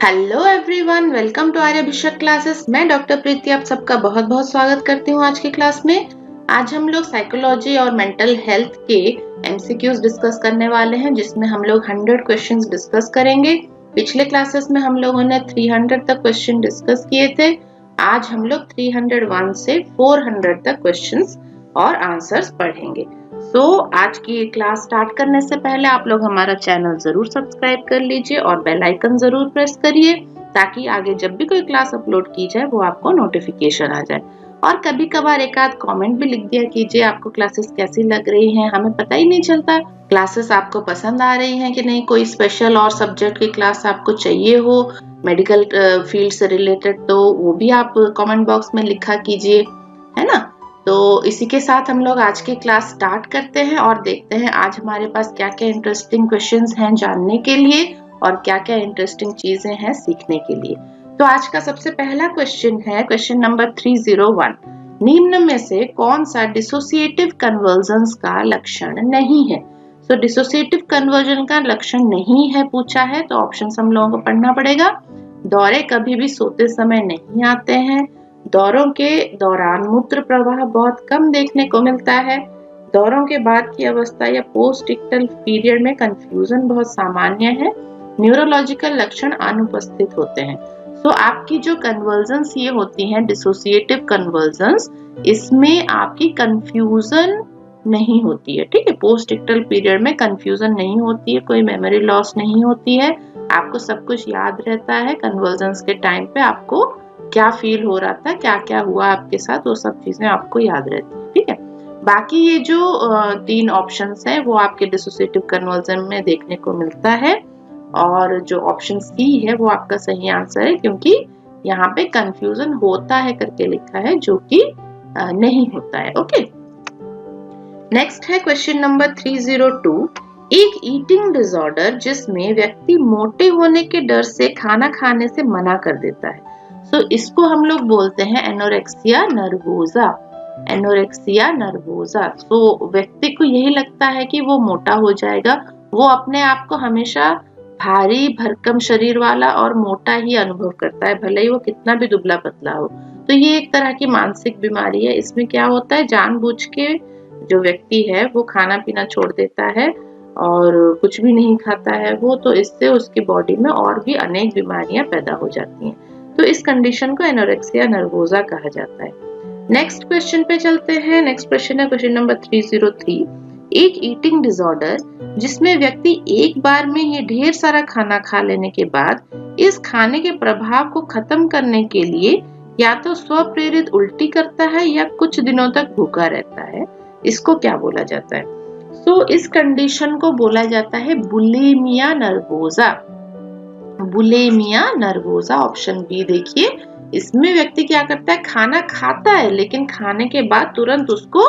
Hello everyone, welcome to Aryabhishak classes. मैं doctor Preeti आप सबका बहुत बहुत स्वागत करती हूँ आज की क्लास में। आज हम लोग साइकोलॉजी और मेंटल हेल्थ के एमसीक्यूज डिस्कस करने वाले हैं, जिसमें हम लोग 100 क्वेश्चंस डिस्कस करेंगे। पिछले क्लासेस में हम लोगों ने 300 तक क्वेश्चन डिस्कस किए थे। आज हम लोग 301 से 400 तक क्वेश्चंस और आंसर्स पढ़ेंगे। आज की क्लास स्टार्ट करने से पहले आप लोग हमारा चैनल जरूर सब्सक्राइब कर लीजिए और बेल आइकन जरूर प्रेस करिए, ताकि आगे जब भी कोई क्लास अपलोड की जाए वो आपको नोटिफिकेशन आ जाए। और कभी कभार एक आध कमेंट भी लिख दिया कीजिए, आपको क्लासेस कैसी लग रही हैं। हमें पता ही नहीं चलता क्लासेस आपको पसंद आ रही हैं कि नहीं। कोई स्पेशल और सब्जेक्ट की क्लास आपको चाहिए हो मेडिकल फील्ड से रिलेटेड, तो वो भी आप कमेंट बॉक्स में लिखा कीजिए, है ना। तो इसी के साथ हम लोग आज की क्लास स्टार्ट करते हैं और देखते हैं आज हमारे पास क्या क्या इंटरेस्टिंग क्वेश्चंस हैं जानने के लिए और क्या क्या इंटरेस्टिंग चीजें हैं सीखने के लिए। तो आज का सबसे पहला क्वेश्चन है क्वेश्चन नंबर 301। निम्न में से कौन सा डिसोसिएटिव कन्वर्जन का लक्षण नहीं है? डिसोसिएटिव कन्वर्जन का लक्षण नहीं है पूछा है, तो ऑप्शन हम लोगों को पढ़ना पड़ेगा। दौरे कभी भी सोते समय नहीं आते हैं, दौरों के दौरान मूत्र प्रवाह बहुत कम देखने को मिलता है, दौरों के बाद की अवस्था या पोस्ट इक्टल पीरियड में कंफ्यूजन बहुत सामान्य है, न्यूरोलॉजिकल लक्षण अनुपस्थित होते हैं। आपकी जो कन्वर्जन्स ये होती हैं डिसोसिएटिव कन्वर्जन्स, इसमें आपकी कंफ्यूजन नहीं होती है, ठीक है। पोस्ट इक्टल पीरियड में कंफ्यूजन नहीं होती है, कोई मेमोरी लॉस नहीं होती है, आपको सब कुछ याद रहता है। कन्वर्जन्स के टाइम पे आपको क्या फील हो रहा था, क्या क्या हुआ आपके साथ, वो सब चीजें आपको याद रहती है, ठीक है। बाकी ये जो 3 ऑप्शंस हैं वो आपके डिसोसिएटिव कन्वर्जन में देखने को मिलता है, और जो ऑप्शन सी है वो आपका सही आंसर है, क्योंकि यहाँ पे कंफ्यूजन होता है करके लिखा है, जो कि नहीं होता है। ओके, नेक्स्ट है क्वेश्चन नंबर 302। एक ईटिंग डिसऑर्डर जिसमें व्यक्ति मोटे होने के डर से खाना खाने से मना कर देता है, इसको हम लोग बोलते हैं एनोरेक्सिया नर्वोसा। Anorexia nervosa. व्यक्ति को यही लगता है कि वो मोटा हो जाएगा, वो अपने आप को हमेशा भारी भरकम शरीर वाला और मोटा ही अनुभव करता है, भले ही वो कितना भी दुबला पतला हो। तो ये एक तरह की मानसिक बीमारी है। इसमें क्या होता है, जानबूझ के जो व्यक्ति है वो खाना पीना छोड़ देता है और कुछ भी नहीं खाता है वो, तो इससे उसकी बॉडी में और भी अनेक बीमारियां पैदा हो जाती हैं। तो इस कंडीशन को एनोरेक्सिया नर्वोसा कहा जाता है। नेक्स्ट क्वेश्चन पे चलते हैं। नेक्स्ट क्वेश्चन है क्वेश्चन नंबर 303। एक ईटिंग डिसऑर्डर जिसमें व्यक्ति एक बार में ये ढेर सारा खाना खा लेने के बाद इस खाने के प्रभाव को खत्म करने के लिए या तो स्वप्रेरित उल्टी करता है या कुछ दिनों तक भूखा रहता है, इसको क्या बोला जाता है? इस कंडीशन को बोला जाता है bulimia nervosa. Bulimia nervosa, option B देखिए। इसमें व्यक्ति क्या करता है, खाना खाता है लेकिन खाने के बाद तुरंत उसको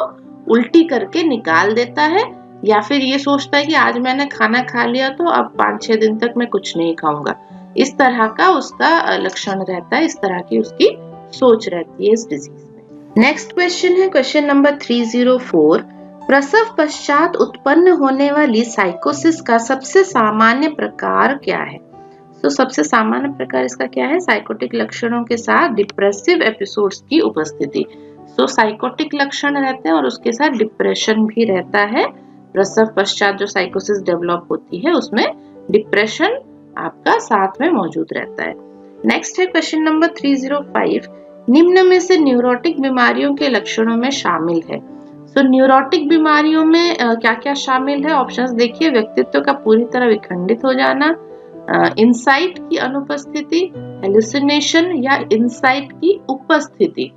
उल्टी करके निकाल देता है, या फिर ये सोचता है कि आज मैंने खाना खा लिया तो अब 5-6 दिन तक मैं कुछ नहीं खाऊंगा। इस तरह का उसका लक्षण रहता है, इस तरह की उसकी सोच रहती है इस डिजीज में। नेक्स्ट क्वेश्चन है क्वेश्चन नंबर 304। प्रसव पश्चात उत्पन्न होने वाली साइकोसिस का सबसे सामान्य प्रकार क्या है? सबसे सामान्य प्रकार इसका क्या है? साइकोटिक लक्षणों के साथ डिप्रेसिव एपिसोड्स की उपस्थिति। साइकोटिक लक्षण रहते हैं और उसके साथ डिप्रेशन भी रहता है। प्रसव पश्चात जो साइकोसिस डेवलप होती है उसमें डिप्रेशन आपका साथ में मौजूद रहता है। नेक्स्ट है क्वेश्चन नंबर 305। निम्न में से न्यूरोटिक बीमारियों के लक्षणों में शामिल है। न्यूरोटिक बीमारियों में क्या क्या शामिल है? ऑप्शंस देखिए। व्यक्तित्व का पूरी तरह विखंडित हो जाना, इंसाइट की अनुपस्थिति, हेलुसिनेशन या इंसाइट की उपस्थिति।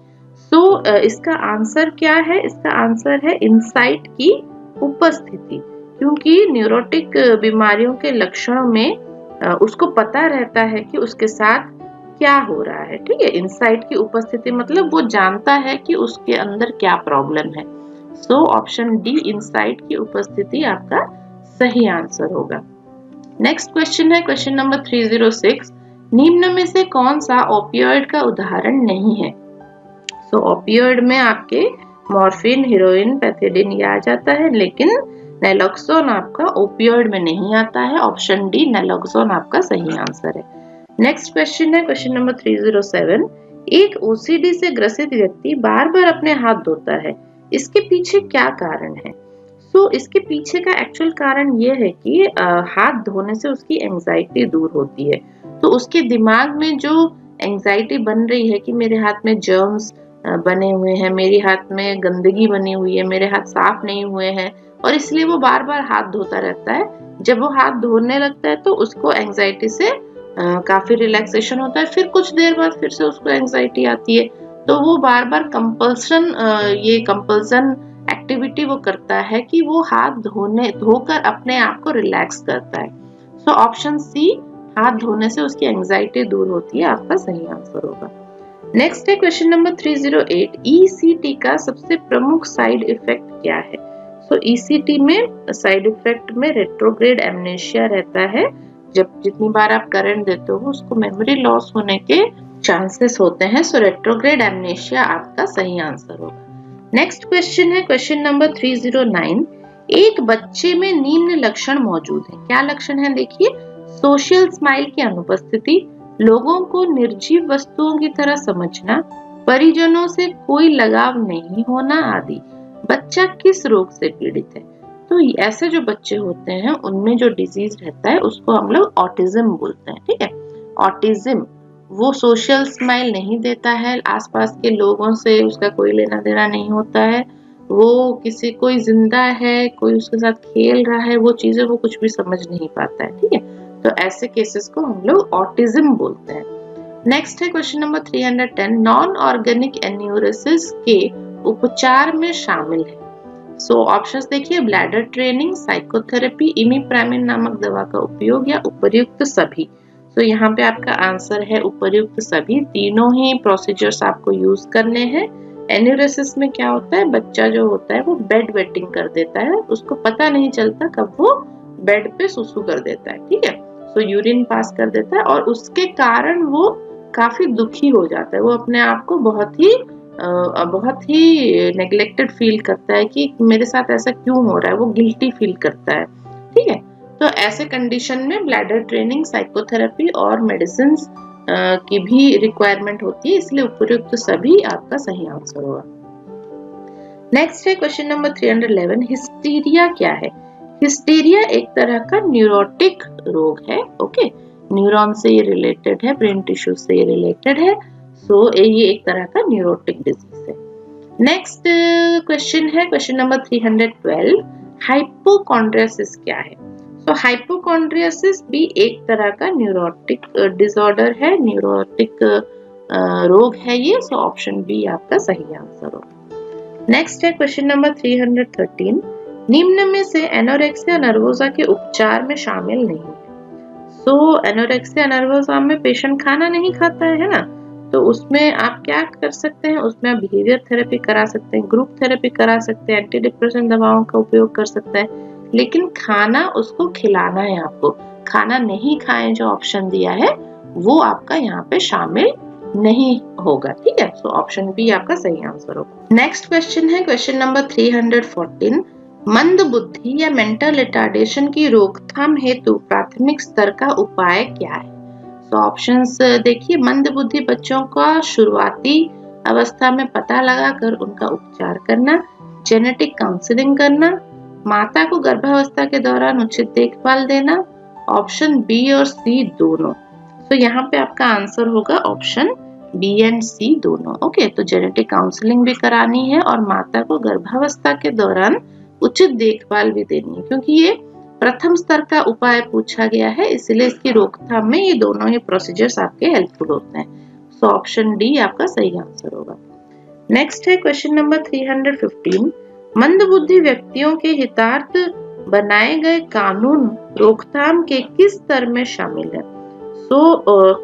इसका आंसर क्या है? इसका आंसर है इंसाइट की उपस्थिति, क्योंकि न्यूरोटिक बीमारियों के लक्षणों में उसको पता रहता है कि उसके साथ क्या हो रहा है, ठीक है। इंसाइट की उपस्थिति मतलब वो जानता है कि उसके अंदर क्या प्रॉब्लम है। ऑप्शन डी इंसाइट की उपस्थिति आपका सही आंसर होगा। नेक्स्ट क्वेश्चन है क्वेश्चन नंबर 306। निम्न में से कौन सा ओपियोइड का उदाहरण नहीं है? ओपियोइड में आपके मॉर्फिन, हेरोइन, पैथिडीन ये आ जाता है, लेकिन नैलोक्सोन आपका ओपियोइड में नहीं आता है। ऑप्शन डी नैलोक्सोन आपका सही आंसर है। नेक्स्ट क्वेश्चन है क्वेश्चन नंबर 307। एक ओसीडी से ग्रसित व्यक्ति बार बार अपने हाथ धोता है, इसके पीछे क्या कारण है? इसके पीछे का एक्चुअल कारण ये है कि हाथ धोने से उसकी एंजाइटी दूर होती है। तो उसके दिमाग में जो एंजाइटी बन रही है कि मेरे हाथ में जर्म्स बने हुए हैं, मेरे हाथ में गंदगी बनी हुई है, मेरे हाथ साफ नहीं हुए हैं, और इसलिए वो बार बार हाथ धोता रहता है। जब वो हाथ धोने लगता है तो उसको एंजाइटी से काफी रिलैक्सेशन होता है, फिर कुछ देर बाद फिर से उसको एंजाइटी आती है। तो वो बार बार कंपल्सन एक्टिविटी वो करता है कि वो हाथ धोकर अपने आप को रिलैक्स करता है। सो ऑप्शन सी, हाथ धोने से उसकी एंजाइटी दूर होती है, आपका सही आंसर होगा। नेक्स्ट है क्वेश्चन नंबर 308। ईसीटी का सबसे प्रमुख साइड इफेक्ट क्या है? ईसीटी में साइड इफेक्ट में रेट्रोग्रेड एमनेशिया रहता है। जब जितनी बार आप करंट देते हो उसको मेमोरी लॉस होने के चांसेस होते हैं। रेट्रोग्रेड एमनेशिया आपका सही आंसर होगा। नेक्स्ट क्वेश्चन है क्वेश्चन नंबर 309। एक बच्चे में निम्न लक्षण मौजूद है, क्या लक्षण है? देखिए, सोशल स्माइल की अनुपस्थिति, लोगों को निर्जीव वस्तुओं की तरह समझना, परिजनों से कोई लगाव नहीं होना आदि। बच्चा किस रोग से पीड़ित है? तो ऐसे जो बच्चे होते हैं उनमें जो डिजीज रहता है उसको हम लोग ऑटिज्म बोलते हैं। ठीक है, ऑटिज्म, वो सोशल स्माइल नहीं देता है, आसपास के लोगों से उसका कोई लेना देना नहीं होता है, वो कोई जिंदा है, कोई उसके साथ खेल रहा है, वो चीजें वो कुछ भी समझ नहीं पाता है। ठीक है, तो ऐसे केसेस को हम लोग ऑटिज्म बोलते हैं। नेक्स्ट है question number 310। Non organic enuresis के उपचार में शामिल है। ऑप्शंस देखिए, ब्लैडर ट्रेनिंग, साइकोथेरेपी, इमिप्रामिन नामक दवा का उपयोग, या उपर्युक्त सभी। यहाँ पे आपका आंसर है उपर्युक्त सभी। तीनों ही प्रोसीजर्स आपको यूज करने हैं। एन्यूरेसिस में क्या होता है, बच्चा जो होता है वो बेड वेटिंग कर देता है, उसको पता नहीं चलता कब वो बेड पे सुसु कर देता है। ठीक है, यूरिन पास कर देता है और उसके कारण वो काफी दुखी हो जाता है, वो अपने आप को बहुत ही नेग्लेक्टेड फील करता है कि मेरे साथ ऐसा क्यों हो रहा है, वो गिल्टी फील करता है। ठीक है, तो ऐसे कंडीशन में ब्लैडर ट्रेनिंग, साइकोथेरेपी और मेडिसिन की भी रिक्वायरमेंट होती है, इसलिए उपयुक्त सभी आपका सही आंसर होगा। नेक्स्ट है क्वेश्चन नंबर 311। हिस्टीरिया क्या है? हिस्टीरिया एक तरह का न्यूरोटिक रोग है। ओके, न्यूरॉन से ये रिलेटेड है, ब्रेन टिश्यू से ये रिलेटेड है। ये एक तरह का न्यूरोटिक डिजीज है। नेक्स्ट क्वेश्चन है क्वेश्चन नंबर 312। हाइपोकॉन्ड्रियासिस क्या है? हाइपोकॉन्ड्रियासिस भी एक तरह का न्यूरोटिक डिसऑर्डर है, न्यूरोटिक रोग है ये। ऑप्शन बी आपका सही आंसर होगा। नेक्स्ट है क्वेश्चन नंबर 313। निम्न में से एनोरेक्सिया नर्वोसा के उपचार में शामिल नहीं है। एनोरेक्सिया नर्वोसा में पेशेंट खाना नहीं खाता है ना, तो उसमें आप क्या कर सकते हैं, उसमें आप बिहेवियर थेरेपी करा सकते हैं, ग्रुप थेरेपी करा सकते हैं, एंटी डिप्रेशन दवाओं का उपयोग कर सकते हैं, लेकिन खाना उसको खिलाना है आपको। खाना नहीं खाएं जो ऑप्शन दिया है वो आपका यहाँ पे शामिल नहीं होगा। ठीक है, ऑप्शन बी आपका सही आंसर होगा। नेक्स्ट क्वेश्चन है क्वेश्चन नंबर 314। मंद बुद्धि या मेंटल रिटार्डेशन की रोकथाम हेतु प्राथमिक स्तर का उपाय क्या है? ऑप्शंस देखिए, मंद बुद्धि बच्चों का शुरुआती अवस्था में पता लगाकर उनका उपचार करना, जेनेटिक काउंसलिंग करना, माता को गर्भावस्था के दौरान उचित देखभाल देना, ऑप्शन बी और सी दोनों। यहाँ पे आपका आंसर होगा ऑप्शन बी एंड सी दोनों। ओके, तो जेनेटिक काउंसलिंग भी करानी है और माता को गर्भावस्था के दौरान उचित देखभाल भी देनी है, क्योंकि ये प्रथम स्तर का उपाय पूछा गया है, इसलिए इसकी रोकथाम में ये दोनों ही प्रोसीजर्स आपके हेल्पफुल होते हैं। ऑप्शन डी आपका सही आंसर होगा। नेक्स्ट है क्वेश्चन नंबर 315। मंदबुद्धि व्यक्तियों के हितार्थ बनाए गए कानून रोकथाम के किस स्तर में शामिल है?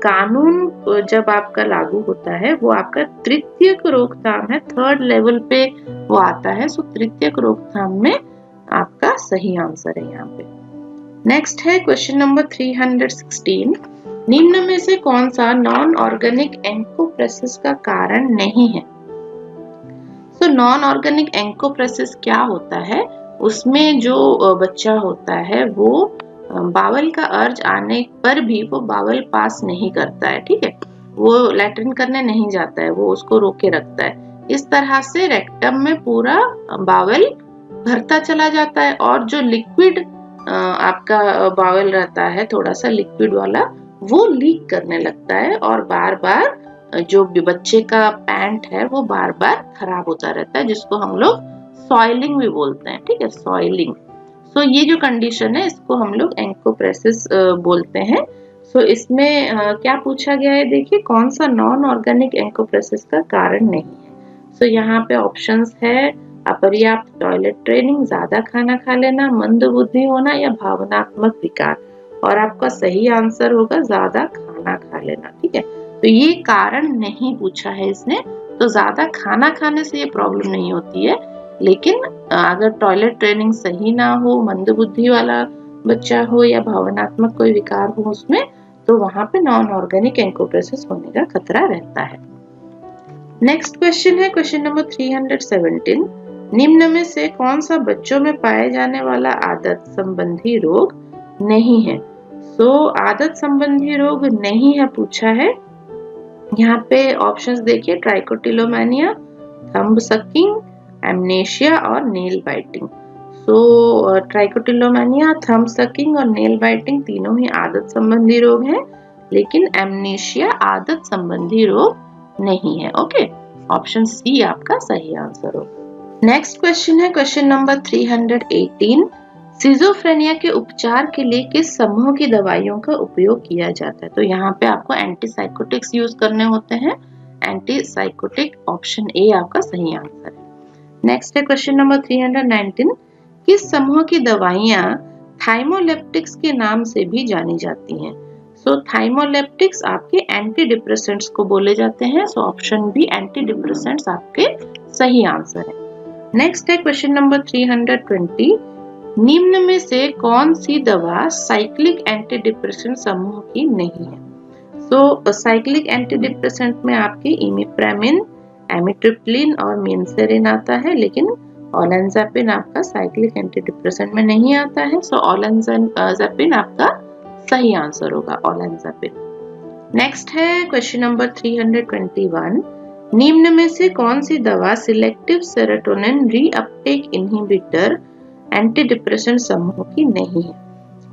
कानून जब आपका लागू होता है वो आपका तृतीयक रोकथाम है, थर्ड लेवल पे वो आता है। तृतीयक रोकथाम में आपका सही आंसर है यहाँ पे। नेक्स्ट है क्वेश्चन नंबर 316। निम्न में से कौन सा नॉन ऑर्गेनिक एंकोप्रेसिस का कारण नहीं है? नॉन ऑर्गेनिक एंकोप्रेसिस क्या होता है? उसमें जो बच्चा होता है वो बावल का अर्ज आने पर भी वो बावल पास नहीं करता है, ठीक है, वो लैट्रिन करने नहीं जाता है, वो उसको रोके रखता है। इस तरह से रेक्टम में पूरा बावल भरता चला जाता है और जो लिक्विड आपका बावल रहता है, थोड़ा सा लिक्विड वाला, वो लीक करने लगता है और बार बार जो बच्चे का पैंट है वो बार बार खराब होता रहता है, जिसको हम लोग सॉइलिंग भी बोलते हैं, ठीक है, सॉइलिंग। सो ये जो कंडीशन है इसको हम लोग एंकोप्रेसिस बोलते हैं। सो इसमें क्या पूछा गया है, देखिए कौन सा नॉन ऑर्गेनिक एंकोप्रेसिस का कारण नहीं है। सो यहाँ पे ऑप्शंस है अपर्याप्त टॉयलेट ट्रेनिंग, ज्यादा खाना खा लेना, मंद बुद्धि होना या भावनात्मक विकार। और आपका सही आंसर होगा ज्यादा खाना खा लेना, ठीक है। तो ये कारण नहीं पूछा है इसने, तो ज्यादा खाना खाने से ये प्रॉब्लम नहीं होती है, लेकिन अगर टॉयलेट ट्रेनिंग सही ना हो, मंद बुद्धि वाला बच्चा हो या भावनात्मक कोई विकार हो उसमें, तो वहां पे नॉन ऑर्गेनिक एंकोप्रेसिस होने का खतरा रहता है। नेक्स्ट क्वेश्चन है क्वेश्चन नंबर 317। निम्न में से कौन सा बच्चों में पाए जाने वाला आदत संबंधी रोग नहीं है? सो आदत संबंधी रोग नहीं है पूछा है। यहाँ पे ऑप्शंस देखिए, ट्राइकोटिलोमैनिया, थंब सकिंग, एमनेशिया और नेल बाइटिंग। सो ट्राइकोटिलोमैनिया, थंब सकिंग और नेल बाइटिंग तीनों ही आदत संबंधी रोग हैं, लेकिन एमनेशिया आदत संबंधी रोग नहीं है। ओके, ऑप्शन सी आपका सही आंसर होगा। नेक्स्ट क्वेश्चन है क्वेश्चन नंबर 318। सिजोफ्रेनिया के उपचार के लिए किस समूह की दवाइयों का उपयोग किया जाता है? तो यहाँ पे आपको एंटीसाइकोटिक्स यूज करने होते हैं। एंटीसाइकोटिक, ऑप्शन ए आपका सही आंसर है। नेक्स्ट है क्वेश्चन नंबर 319। किस समूह की दवाइयां थाइमोलेप्टिक्स के नाम से भी जानी जाती हैं? सो थाइमोलेप्टिक्स आपके एंटी डिप्रेसेंट्स को बोले जाते हैं। So option B anti depressants आपके सही आंसर है। नेक्स्ट है क्वेश्चन नंबर 320। निम्न में से कौन सी दवा साइक्लिक एंटी डिप्रेसेंट समूह की नहीं है? सो साइक्लिक एंटी डिप्रेसेंट में आपकी इमिप्रेमिन, एमिट्रिप्टिलिन और मेनसेरिन आता है, लेकिन ओलेंजापिन आपका साइक्लिक एंटी डिप्रेसेंट में नहीं आता है। सो ओलेंजापिन आपका सही आंसर होगा, ओलेंजापिन। नेक्स्ट है क्वेश्चन नंबर 321। निम्न में से कौन सी दवा selective serotonin reuptake inhibitor anti depressant समूह की नहीं है?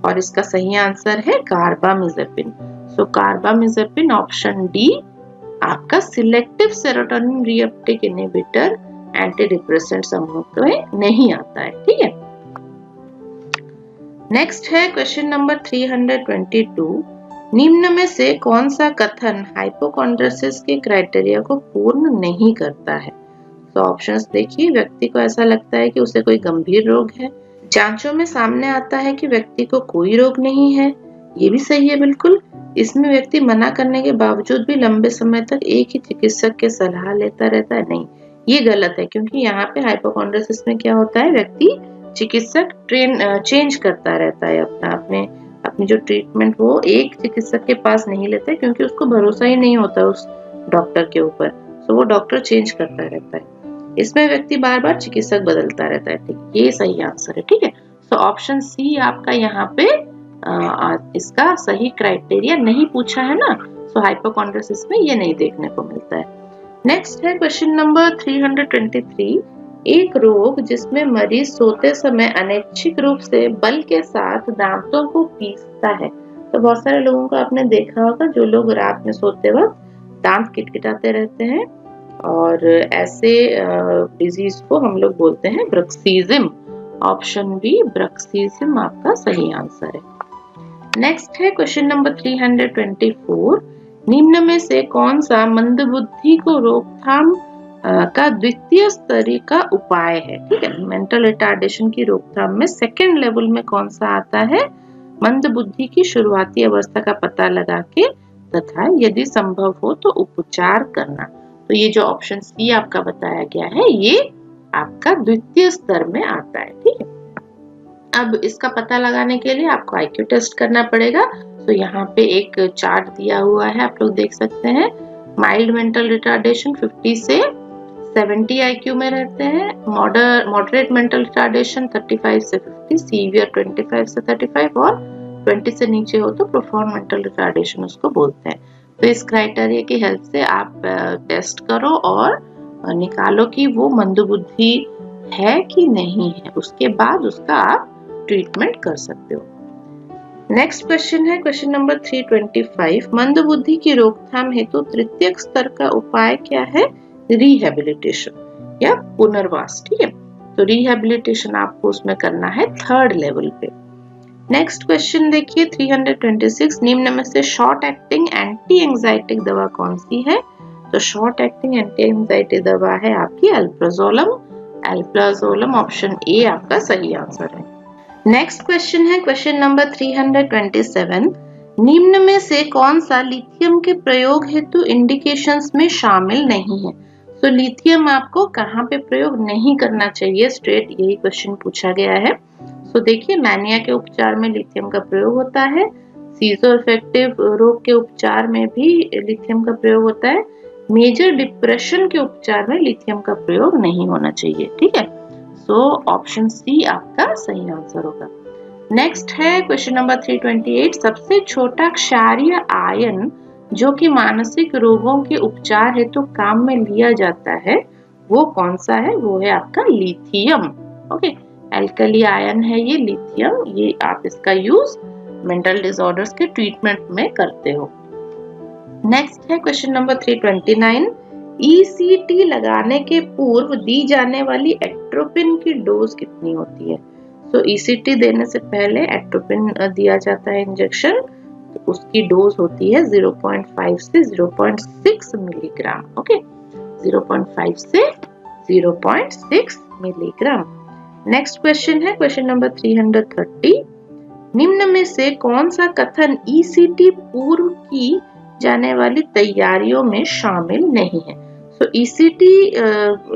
और इसका सही आंसर है कार्बामिजेपिन। सो कार्बामिजेपिन, ऑप्शन डी आपका selective serotonin reuptake inhibitor anti depressant समूह में नहीं आता है, ठीक है। नेक्स्ट है क्वेश्चन नंबर 322। निम्न में से कौन सा कथन हाइपोकॉन्ड्रोसिस के क्राइटेरिया को पूर्ण नहीं करता है? तो ऑप्शंस देखिए, व्यक्ति को ऐसा लगता है कि उसे कोई गंभीर रोग है। जांचों में सामने आता है कि व्यक्ति को कोई रोग नहीं है, ये भी सही है बिल्कुल। इसमें व्यक्ति मना करने के बावजूद भी लंबे समय तक एक ही चिकित्सक के सलाह लेता रहता है, नहीं, ये गलत है, क्योंकि यहाँ पे हाइपोकॉन्ड्रोसिस में क्या होता है, व्यक्ति चिकित्सक चेंज करता रहता है अपनी जो ट्रीटमेंट वो एक चिकित्सक के पास नहीं लेता है, क्योंकि उसको भरोसा ही नहीं होता उस डॉक्टर के ऊपर। सो वो डॉक्टर चेंज करता रहता है। इसमें व्यक्ति बार बार चिकित्सक बदलता रहता है, ठीक, ये सही आंसर है, ठीक है। सो ऑप्शन सी आपका यहाँ पे इसका सही क्राइटेरिया नहीं पूछा है ना, सो हाइपोकॉन्ड्रोसिस में ये नहीं देखने को मिलता है। नेक्स्ट है क्वेश्चन नंबर 323। एक रोग जिसमें मरीज सोते समय अनैच्छिक रूप से बल के साथ दांतों को पीसता है। तो बहुत सारे लोगों को आपने देखा होगा जो लोग रात में सोते वक्त दांत किटकिटाते रहते हैं, और ऐसे डिजीज को हम लोग बोलते हैं ब्रक्सिज्म। ऑप्शन बी ब्रक्सिज्म आपका सही आंसर है। नेक्स्ट है क्वेश्चन नंबर 324। निम्न में से कौन सा मंदबुद्धि को रोकथाम का द्वितीय स्तरीय का उपाय है? ठीक है, मेंटल रिटार्डेशन की रोकथाम में सेकेंड लेवल में कौन सा आता है? मंदबुद्धि की शुरुआती अवस्था का पता लगा के तथा यदि संभव हो तो उपचार करना। तो ये जो ऑप्शन सी आपका बताया गया है ये आपका द्वितीय स्तर में आता है, ठीक है। अब इसका पता लगाने के लिए आपको आईक्यू टेस्ट करना पड़ेगा। तो यहाँ पे एक चार्ट दिया हुआ है, आप लोग देख सकते हैं। माइल्ड मेंटल रिटार्डेशन 50 से 70 आईक्यू में रहते हैं, मॉडरेट मेंटल रिटार्डेशन 35 से 50, सीवियर 25 से 35 और 20 से नीचे हो तो प्रोफाउंड मेंटल रिटार्डेशन उसको बोलते हैं। तो इस क्राइटेरिया की हेल्प से आप टेस्ट करो और निकालो कि वो मंदबुद्धि है कि नहीं है, उसके बाद उसका आप ट्रीटमेंट कर सकते हो। नेक्स्ट क्वेश्चन है क्वेश्चन नंबर 325। मंदबुद्धि की रोकथाम हेतु तृतीयक स्तर का उपाय क्या है? रिहेबिलिटेशन या पुनर्वास। ठीक है, तो रिहेबिलिटेशन आपको उसमें करना है 3rd लेवल पे। नेक्स्ट क्वेश्चन देखिए 326। निम्न में से शॉर्ट एक्टिंग एंटी एंजाइटिक दवा कौन सी है? तो शॉर्ट एक्टिंग एंटी एंजाइटी दवा है आपकी अल्प्राजोलम। अल्प्राजोलम ऑप्शन ए आपका सही आंसर है। नेक्स्ट क्वेश्चन है क्वेश्चन नंबर 327। निम्न में से कौन सा लिथियम के प्रयोग हेतु इंडिकेशंस में शामिल नहीं है? तो लिथियम आपको कहाँ पे प्रयोग नहीं करना चाहिए, स्ट्रेट यही क्वेश्चन पूछा गया है। तो देखिए मैनिया के उपचार में लिथियम का प्रयोग होता है, सीजो इफेक्टिव रोग के उपचार में भी लिथियम का प्रयोग होता है, मेजर डिप्रेशन के उपचार में लिथियम का प्रयोग नहीं होना चाहिए। ठीक है, सो ऑप्शन सी आपका सही आंसर होगा। नेक्स्ट है क्वेश्चन नंबर 328। सबसे छोटा क्षारीय आयन जो कि मानसिक रोगों के उपचार हेतु तो काम में लिया जाता है वो कौन सा है? वो है आपका लिथियम। ओके, एल्कली आयन है ये लिथियम, ये आप इसका यूज मेंटल डिसऑर्डर्स के ट्रीटमेंट में करते हो। नेक्स्ट है क्वेश्चन नंबर 329। ईसीटी लगाने के पूर्व दी जाने वाली एट्रोपिन की डोज कितनी होती है? तो ईसीटी देने से पहले एट्रोपिन दिया जाता है इंजेक्शन, तो उसकी डोज होती है 0.5 से 0.6 मिलीग्राम। ओके, 0.5 से 0.6 मिलीग्राम। नेक्स्ट क्वेश्चन है क्वेश्चन नंबर 330। निम्न में से कौन सा कथन ईसीटी पूर्व की जाने वाली तैयारियों में शामिल नहीं है? तो ईसीटी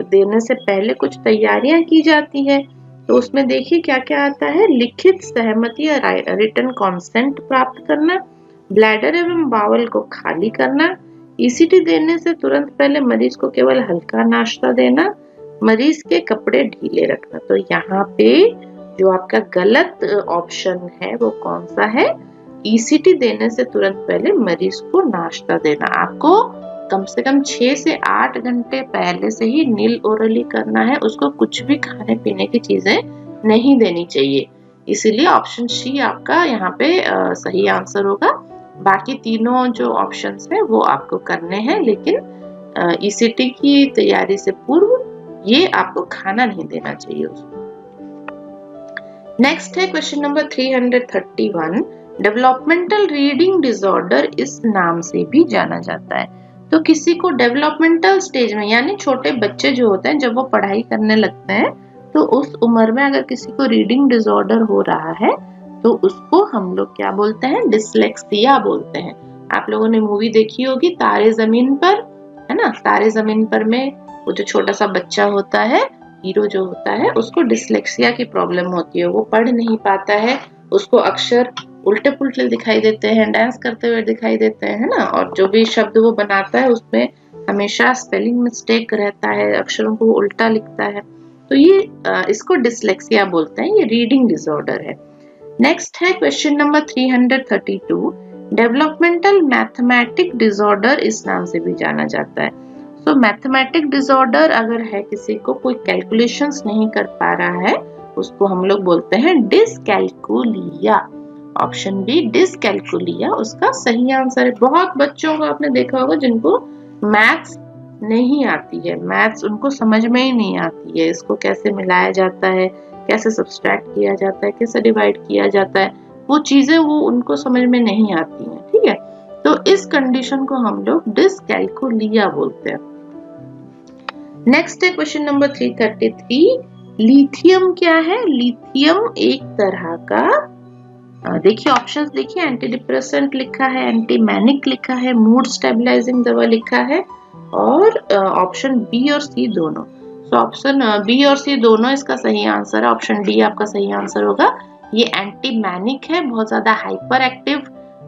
देने से पहले कुछ तैयारियां की जाती है, तो उसमें देखिए क्या क्या आता है। लिखित सहमति या रिटन कॉन्सेंट प्राप्त करना, ब्लैडर एवं बावल को खाली करना, ईसीटी देने से तुरंत पहले मरीज को केवल हल्का नाश्ता देना, मरीज के कपड़े ढीले रखना। तो यहाँ पे जो आपका गलत ऑप्शन है वो कौन सा है? ईसीटी देने से तुरंत पहले मरीज को नाश्ता देना। आपको कम से कम 6 से 8 घंटे पहले से ही नील ओरली करना है, उसको कुछ भी खाने पीने की चीजें नहीं देनी चाहिए। इसीलिए ऑप्शन सी आपका यहाँ पे सही आंसर होगा। बाकी तीनों जो ऑप्शंस है वो आपको करने हैं, लेकिन ईसीटी की तैयारी से पूर्व ये आपको खाना नहीं देना चाहिए उसको। नेक्स्ट है question number 331। Developmental reading disorder इस नाम से भी जाना जाता है। तो किसी को डेवलपमेंटल स्टेज में, यानी छोटे बच्चे जो होते हैं जब वो पढ़ाई करने लगते हैं, तो उस उम्र में अगर किसी को रीडिंग डिसऑर्डर हो रहा है तो उसको हम लोग क्या बोलते हैं? डिसलेक्सिया बोलते हैं। आप लोगों ने मूवी देखी होगी तारे जमीन पर, है ना? तारे जमीन पर में वो जो छोटा सा बच्चा होता है, हीरो जो होता है, उसको डिसलेक्सिया की प्रॉब्लम होती है, वो पढ़ नहीं पाता है, उसको अक्षर उल्टे पुल्टे दिखाई देते हैं, डांस करते हुए दिखाई देते हैं, है ना? और जो भी शब्द वो बनाता है उसमें हमेशा स्पेलिंग मिस्टेक रहता है, अक्षरों को उल्टा लिखता है। तो ये इसको डिसलेक्सिया बोलते हैं, ये रीडिंग डिसऑर्डर है। नेक्स्ट है question number 332। Developmental mathematic disorder इस नाम से भी जाना जाता है। तो मैथमेटिक डिसऑर्डर अगर है किसी को, कोई कैलकुलेशंस नहीं कर पा रहा है, उसको हम लोग बोलते हैं डिसकैल्कुलिया। ऑप्शन बी डिसकैल्कुलिया उसका सही आंसर है। बहुत बच्चों को आपने देखा होगा जिनको मैथ्स नहीं आती है, मैथ्स उनको समझ में ही नहीं आती है, इसको कैसे मिलाया जाता है, कैसे सब्सट्रैक्ट किया जाता है, कैसे डिवाइड किया जाता है, वो चीजें वो उनको समझ में नहीं आती हैं। ठीक है, तो इस कंडीशन को हम लोग डिसकैल्कुलिया बोलते हैं। नेक्स्ट है क्वेश्चन नंबर 333। लिथियम क्या है? लिथियम एक तरह का, देखिए ऑप्शंस देखिए, एंटी डिप्रेसेंट लिखा है, एंटी मैनिक लिखा है, मूड स्टेबलाइजिंग दवा लिखा है, और ऑप्शन बी और सी दोनों। तो ऑप्शन बी और सी दोनों इसका सही आंसर है। ऑप्शन डी आपका सही आंसर होगा। ये एंटी मैनिक है, बहुत ज्यादा हाइपर एक्टिव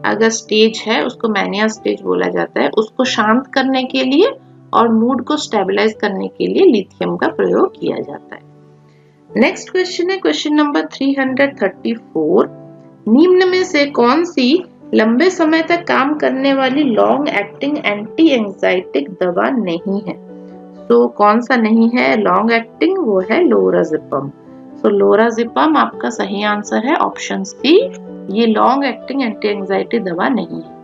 अगर स्टेज है उसको मैनिया स्टेज बोला जाता है, उसको शांत करने के लिए और मूड को स्टेबलाइज करने के लिए लिथियम का प्रयोग किया जाता है। नेक्स्ट क्वेश्चन है क्वेश्चन नंबर 334। निम्न में से कौन सी लंबे समय तक काम करने वाली लॉन्ग एक्टिंग एंटी एंजाइटिक दवा नहीं है? तो कौन सा नहीं है लॉन्ग एक्टिंग? वो है लोराजिपम। तो लोराजिपम आपका सही आंसर है, ऑप्शन सी। ये लॉन्ग एक्टिंग एंटी एंजाइटी दवा नहीं है।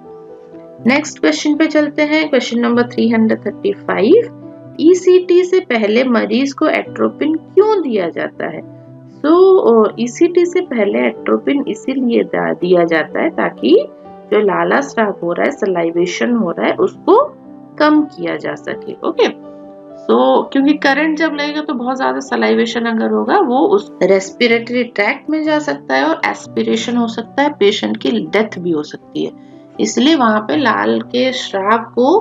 नेक्स्ट क्वेश्चन पे चलते हैं, क्वेश्चन नंबर 335। ईसीटी से पहले मरीज को एट्रोपिन क्यों दिया जाता है? ईसीटी से पहले एट्रोपिन इसीलिए दिया जाता है ताकि जो लाला स्राव हो रहा है, सलाइवेशन हो रहा है, उसको कम किया जा सके। ओके, क्योंकि करंट जब लगेगा तो बहुत ज्यादा सलाइवेशन अगर होगा वो उस रेस्पिरेटरी ट्रैक्ट में जा सकता है और एस्पिरेशन हो सकता है, पेशेंट की डेथ भी हो सकती है। इसलिए वहां पे लाल के स्राव को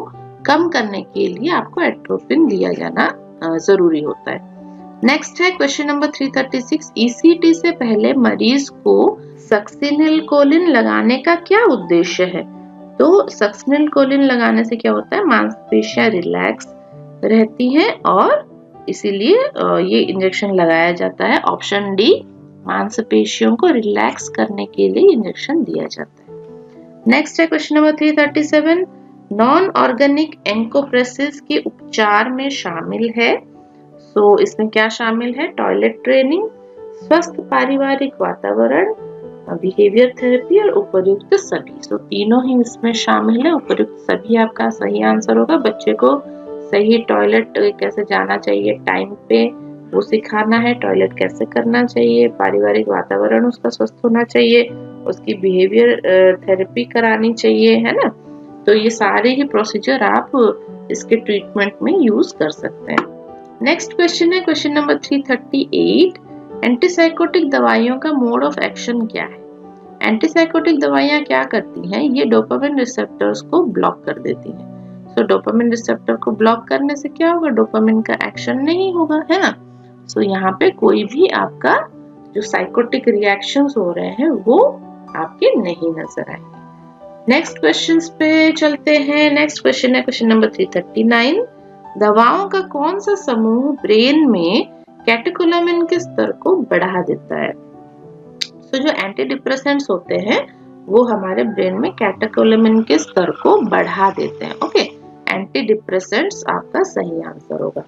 कम करने के लिए आपको एट्रोपिन दिया जाना जरूरी होता है। नेक्स्ट है क्वेश्चन नंबर 336। ईसीटी से पहले मरीज को सक्सिनिलकोलिन लगाने का क्या उद्देश्य है? तो सक्सिनिलकोलिन लगाने से क्या होता है, मांसपेशियां रिलैक्स रहती हैं और इसीलिए ये इंजेक्शन लगाया जाता है। ऑप्शन डी, मांसपेशियों को रिलैक्स करने के लिए इंजेक्शन दिया जाता है। नेक्स्ट है क्वेश्चन नंबर 337। नॉन ऑर्गेनिक एंकोप्रेसिस के उपचार में शामिल है। इसमें क्या शामिल है? टॉयलेट ट्रेनिंग, स्वस्थ पारिवारिक वातावरण, बिहेवियर थेरेपी और उपर्युक्त सभी। तीनों ही इसमें शामिल है। उपर्युक्त सभी आपका सही आंसर होगा। बच्चे को सही टॉयलेट कैसे जाना चाहिए टाइम पे वो सिखाना है, टॉयलेट कैसे करना चाहिए, पारिवारिक वातावरण उसका स्वस्थ होना चाहिए, उसकी बिहेवियर थेरेपी करानी चाहिए, है ना। तो ये सारे ही प्रोसीजर आप इसके ट्रीटमेंट में यूज कर सकते हैं। नेक्स्ट क्वेश्चन है क्वेश्चन नंबर 338। एंटीसाइकोटिक दवाइयों का मोड ऑफ एक्शन क्या है? एंटीसाइकोटिक दवाइयां क्या करती हैं? ये डोपामिन रिसेप्टर्स को ब्लॉक कर देती हैं। डोपामिन रिसेप्टर को ब्लॉक करने से क्या होगा? डोपामिन का एक्शन नहीं होगा, है ना। यहाँ पे कोई भी आपका जो साइकोटिक रिएक्शंस हो रहे हैं वो आपके नहीं नजर आएंगे। नेक्स्ट क्वेश्चंस पे चलते हैं। नेक्स्ट क्वेश्चन है क्वेश्चन नंबर 339। दवाओं का कौन सा समूह ब्रेन में कैटेकोलामिन के स्तर को बढ़ा देता है? जो एंटी डिप्रेसेंट्स होते हैं वो हमारे ब्रेन में कैटेकोलामिन के स्तर को बढ़ा देते हैं। ओके, एंटी डिप्रेसेंट्स आपका सही आंसर होगा।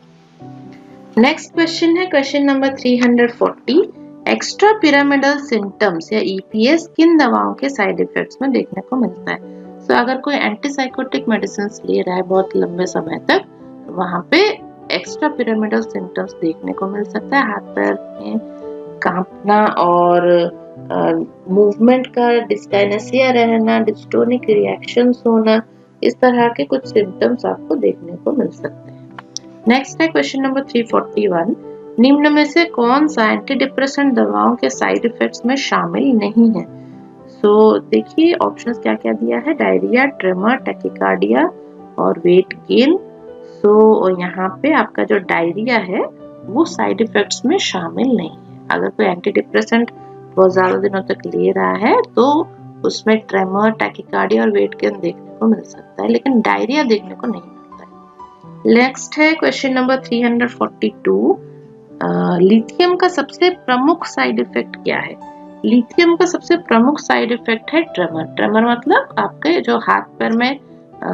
नेक्स्ट क्वेश्चन है question number 340। Extra pyramidal symptoms या ईपीएस किन दवाओं के साइड इफेक्ट्स में देखने को मिलता है? अगर कोई एंटीसाइकोटिक मेडिसिन ले रहा है बहुत लंबे समय तक, वहां पे एक्स्ट्रा पिरामिडल सिम्टम्स देखने को मिल सकता है। हाथ पैर में कांपना और मूवमेंट का डिस्काइनेसिया रहना, डिस्टोनिक रिएक्शंस होना, इस तरह के कुछ सिम्टम्स आपको देखने को मिल सकते हैं। नेक्स्ट है क्वेश्चन नंबर 341। निम्न में से कौन सा एंटी डिप्रेसेंट दवाओं के साइड इफेक्ट्स में शामिल नहीं है? देखिए ऑप्शंस क्या क्या दिया है, डायरिया, ट्रेमर, टैकिकार्डिया और वेट गेन। यहाँ पे आपका जो डायरिया है वो साइड इफेक्ट्स में शामिल नहीं है। अगर कोई एंटी डिप्रेसेंट बहुत ज्यादा दिनों तक ले रहा है तो उसमें ट्रेमर, टैकिकार्डिया और वेट गेन देखने को मिल सकता है, लेकिन डायरिया देखने को नहीं मिलता है। नेक्स्ट है क्वेश्चन नंबर 342। लिथियम का सबसे प्रमुख साइड इफेक्ट क्या है? लिथियम का सबसे प्रमुख साइड इफेक्ट है ट्रेमर। ट्रेमर मतलब आपके जो हाथ पैर में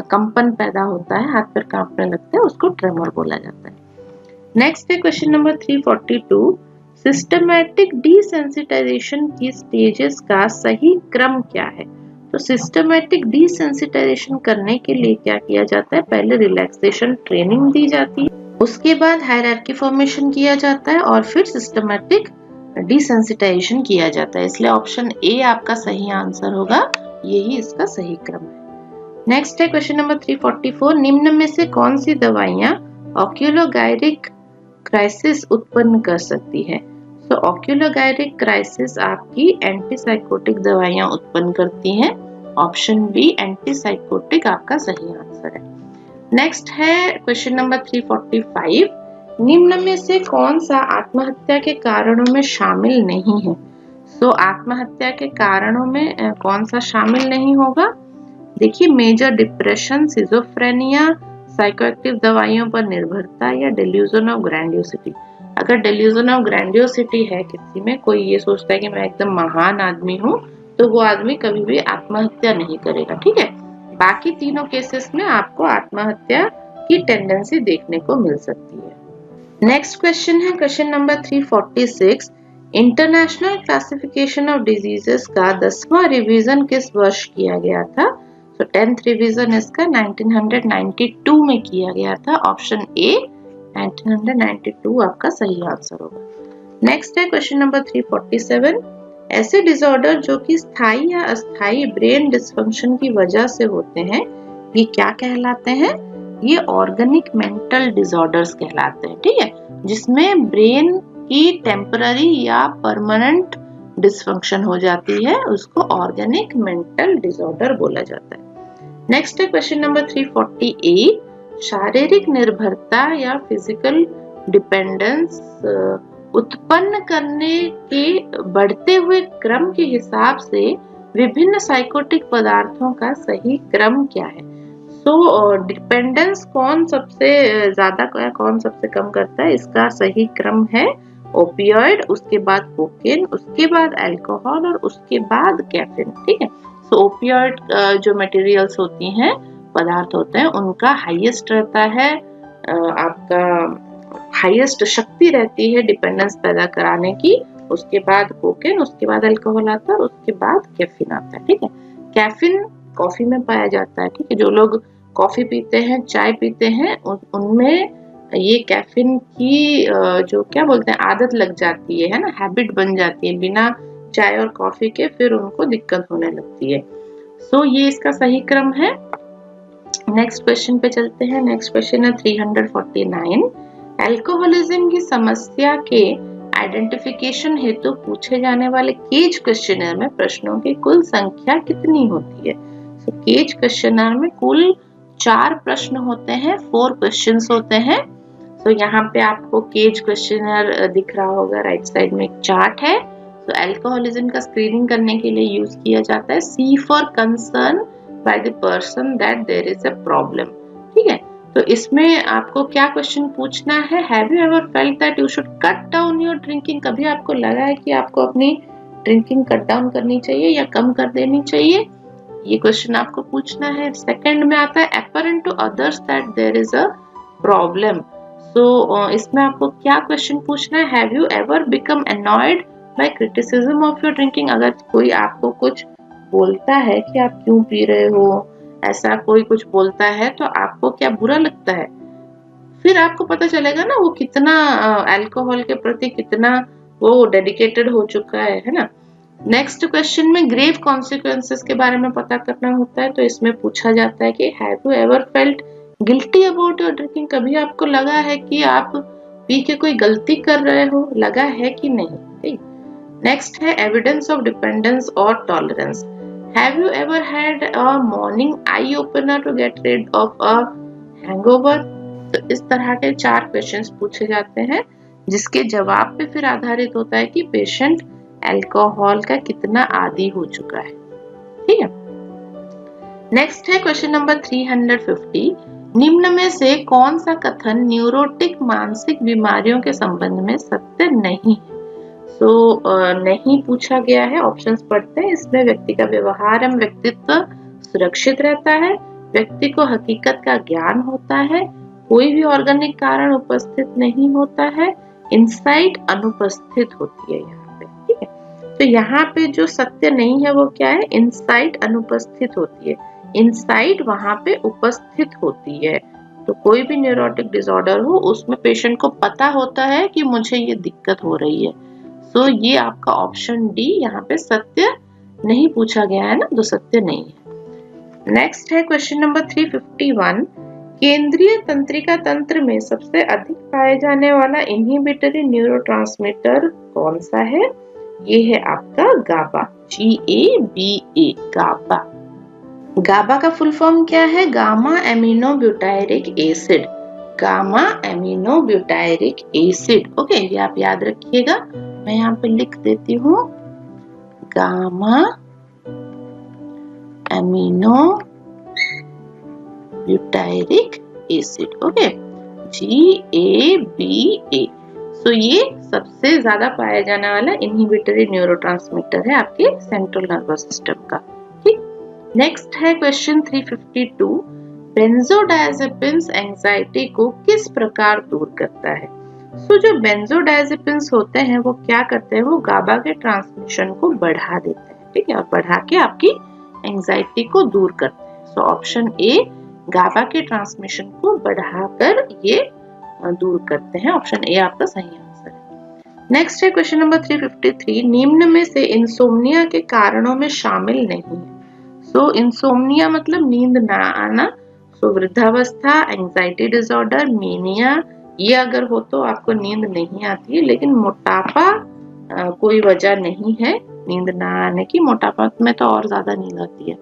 कंपन पैदा होता है, हाथ पैर कांपने लगते हैं, उसको ट्रेमर बोला जाता है। नेक्स्ट है क्वेश्चन नंबर 342। सिस्टमैटिक डिसेंसिटाइजेशन की स्टेजेस का सही क्रम क्या है? सिस्टमैटिक डिसेंसिटाइजेशन करने के लिए क्या किया जाता है? पहले रिलैक्सेशन ट्रेनिंग दी जाती है, उसके बाद हायरार्की फॉर्मेशन किया जाता है और फिर सिस्टमैटिक डिसेंसिटाइजेशन किया जाता है। इसलिए ऑप्शन ए आपका सही आंसर होगा, यही इसका सही क्रम है। नेक्स्ट है क्वेश्चन नंबर 344। निम्न में से कौन सी दवाइयां ऑक्यूलोगायरिक क्राइसिस उत्पन्न कर सकती है? ऑक्यूलोगायरिक क्राइसिस आपकी एंटीसाइकोटिक दवाइयां उत्पन्न करती हैं। ऑप्शन बी एंटीसाइकोटिक आपका सही आंसर है। नेक्स्ट है क्वेश्चन नंबर 345। निम्न में से कौन सा आत्महत्या के कारणों में शामिल नहीं है? आत्महत्या के कारणों में कौन सा शामिल नहीं होगा? देखिए, मेजर डिप्रेशन, सिजोफ्रेनिया, साइकोएक्टिव दवाइयों पर निर्भरता या डेल्यूजन ऑफ ग्रैंडियोसिटी। अगर डेल्यूजन ऑफ ग्रैंडियोसिटी है किसी में, कोई ये सोचता है कि मैं एकदम महान आदमी हूँ तो वो आदमी कभी भी आत्महत्या नहीं करेगा, ठीक है। बाकी तीनों केसेस में आपको आत्महत्या की टेंडेंसी देखने को मिल सकती है। नेक्स्ट क्वेश्चन है question number 346। International classification of diseases का 10वां रिवीजन किस वर्ष किया गया था? तो 10th रिवीजन इसका 1992 में किया गया था। ऑप्शन ए 1992 आपका सही आंसर होगा। नेक्स्ट है क्वेश्चन नंबर 347। ऐसे डिसऑर्डर जो कि स्थायी या अस्थायी ब्रेन डिसफंक्शन की वजह से होते हैं, ये क्या कहलाते हैं? ये ऑर्गेनिक मेंटल डिसऑर्डर्स कहलाते हैं, ठीक है, जिसमें ब्रेन की टेम्पररी या परमानेंट डिसफंक्शन हो जाती है, उसको ऑर्गेनिक मेंटल डिसऑर्डर बोला जाता है। नेक्स्ट है क्वेश्चन नंबर 348। शारीरिक निर्भरता या फिजिकल डिपेंडेंस उत्पन्न करने के बढ़ते हुए क्रम के हिसाब से विभिन्न साइकोटिक पदार्थों का सही क्रम क्या है? डिपेंडेंस कौन सबसे ज्यादा कौन सबसे कम करता है, इसका सही क्रम है ओपियोइड, उसके बाद कोकेन, उसके बाद अल्कोहल और उसके बाद कैफीन, ठीक है। ओपियोइड जो मटेरियल्स होती हैं, पदार्थ होते हैं, उनका हाईएस्ट रहता है, आपका हाईएस्ट शक्ति रहती है डिपेंडेंस पैदा कराने की, उसके बाद कोकेन, उसके बाद अल्कोहल आता है, उसके बाद कैफीन आता है, ठीक है। कैफीन कॉफी में पाया जाता है, ठीक है। जो लोग कॉफी पीते हैं, चाय पीते हैं, उनमें ये कैफीन की जो क्या बोलते हैं आदत लग जाती है ना, हैबिट बन जाती है, बिना चाय और कॉफी के फिर उनको दिक्कत होने लगती है। ये इसका सही क्रम है। नेक्स्ट क्वेश्चन पे चलते हैं। नेक्स्ट क्वेश्चन है 349। अल्कोहलिज्म की समस्या के आइडेंटिफिकेशन हेतु पूछे जाने वाले केज क्वेश्चनर में प्रश्नों की कुल संख्या कितनी होती है? केज क्वेश्चनर में कुल 4 प्रश्न होते हैं, 4 क्वेश्चंस होते हैं। यहाँ पे आपको केज क्वेश्चनर दिख रहा होगा, राइट साइड में एक चार्ट है। अल्कोहलिज्म का स्क्रीनिंग करने के लिए यूज किया जाता है C for concern by the person that there is a problem, ठीक है। तो इसमें आपको क्या क्वेश्चन पूछना है? Have you ever felt that you should cut down your drinking? कभी आपको लगा है कि आपको अपनी ड्रिंकिंग कट डाउन करनी चाहिए या कम कर देनी चाहिए? ये क्वेश्चन आपको पूछना है। सेकंड में आता है apparent to others that there is a problem. इसमें आपको क्या क्वेश्चन पूछना है? Have you ever become annoyed by criticism of your drinking? अगर कोई आपको कुछ बोलता है कि आप क्यों पी रहे हो, ऐसा कोई कुछ बोलता है तो आपको क्या बुरा लगता है? फिर आपको पता चलेगा ना वो कितना अल्कोहल के प्रति कितना वो डेडिकेटेड हो चुका है ना। नेक्स्ट क्वेश्चन में ग्रेव कॉन्सिक्वेंसेस के बारे में पता करना होता है। तो इसमें पूछा जाता है कि have you ever felt guilty about your drinking? कभी आपको लगा है कि आप पी के कोई गलती कर रहे हो, लगा है कि नहीं? नेक्स्ट है एविडेंस ऑफ डिपेंडेंस और tolerance. Have you ever had a morning eye opener to get rid of a hangover? तो इस तरह के 4 क्वेश्चंस पूछे जाते हैं, जिसके जवाब पे फिर आधारित होता है कि पेशेंट अल्कोहल का कितना आदी हो चुका है, ठीक है। नेक्स्ट है क्वेश्चन नंबर 350। निम्न में से कौन सा कथन न्यूरोटिक मानसिक बीमारियों के संबंध में सत्य नहीं है? नहीं पूछा गया है। ऑप्शंस पढ़ते हैं। इसमें व्यक्ति का व्यवहार एवं व्यक्तित्व सुरक्षित रहता है, व्यक्ति को हकीकत का ज्ञान होता है, कोई भी ऑर्गेनिक कारण उपस्थित नहीं होता है, इनसाइट अनुपस्थित होती है यहाँ पे, ठीक है। तो यहाँ पे जो सत्य नहीं है वो क्या है? इनसाइट अनुपस्थित होती है। इनसाइट वहां पे उपस्थित होती है। तो कोई भी न्यूरोटिक डिसऑर्डर हो, उसमें पेशेंट को पता होता है कि मुझे ये दिक्कत हो रही है। ये आपका ऑप्शन डी यहाँ पे सत्य नहीं पूछा गया है ना, तो सत्य नहीं है। नेक्स्ट है क्वेश्चन नंबर 351। केंद्रीय तंत्रिका तंत्र में सबसे अधिक पाए जाने वाला इनहिबिटरी न्यूरोट्रांसमीटर कौन सा है? ये है आपका गाबा, GABA, गाबा। गाबा का फुल फॉर्म क्या है? Gamma amino butyric acid, gamma amino butyric acid. Okay, ये आप याद रखिएगा। मैं यहाँ पे लिख देती हूँ, gamma amino butyric acid. Okay, GABA। सो ये सबसे ज्यादा पाया जाने वाला इनहिबिटरी न्यूरोट्रांसमीटर है आपके सेंट्रल नर्वस सिस्टम का। ठीक, नेक्स्ट है क्वेश्चन 352, बेंजोडायजेपिन्स एंजाइटी को किस प्रकार दूर करता है? सो जो बेंजोडायजेपिन्स होते हैं वो क्या करते हैं, वो गाबा के ट्रांसमिशन को बढ़ा देते हैं। ठीक है, और बढ़ा के आपकी एंजाइटी को दूर करते हैं। सो ऑप्शन ए, गाबा के ट्रांसमिशन को बढ़ाकर ये दूर करते हैं। ऑप्शन ए आपका सही आंसर है। नेक्स्ट है क्वेश्चन नंबर 353, निम्न में से इंसोम्निया के कारणों में शामिल नहीं है। सो इंसोम्निया मतलब नींद ना आना, सो वृद्धावस्था, एंजाइटी डिसऑर्डर, मेनिया, ये अगर हो तो आपको नींद नहीं आती है, लेकिन मोटापा कोई वजह नहीं है नींद ना आने की, मोटापा में तो और ज्यादा नींद आती है।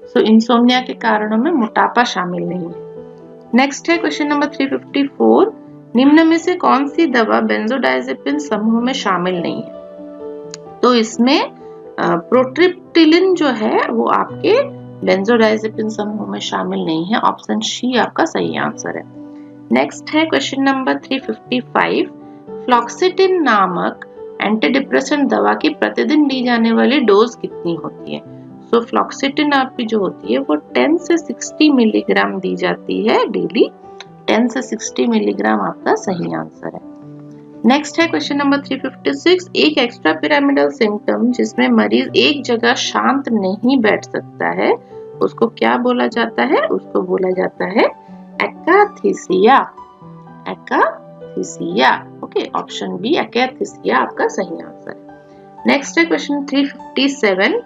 सो इंसोम्निया के कारणों में मोटापा शामिल नहीं है। नेक्स्ट है क्वेश्चन नंबर 354, निम्न में से कौन सी दवा बेंजोडायजेपिन समूह में शामिल नहीं है? तो इसमें प्रोट्रिप्टिलिन जो है वो आपके बेंजोडायजेपिन समूह में शामिल नहीं है। ऑप्शन सी आपका सही आंसर है। नेक्स्ट है क्वेश्चन नंबर 355, फ्लॉक्सिटिन नामक एंटी डिप्रेसेंट दवा की प्रतिदिन ली जाने वाली डोज कितनी होती है? सो फ्लॉक्सिटिन आपकी जो होती है वो 10 से 60 मिलीग्राम दी जाती है डेली। 10 से 60 मिलीग्राम आपका सही आंसर है। नेक्स्ट है क्वेश्चन नंबर 356, एक एक्स्ट्रा पिरामिडल सिम्टम जिसमें मरीज एक जगह शांत नहीं बैठ सकता है उसको क्या बोला जाता है? उसको बोला जाता है akathisia. Akathisia, okay, option B akathisia आपका सही आंसर है। नेक्स्ट है क्वेश्चन 357,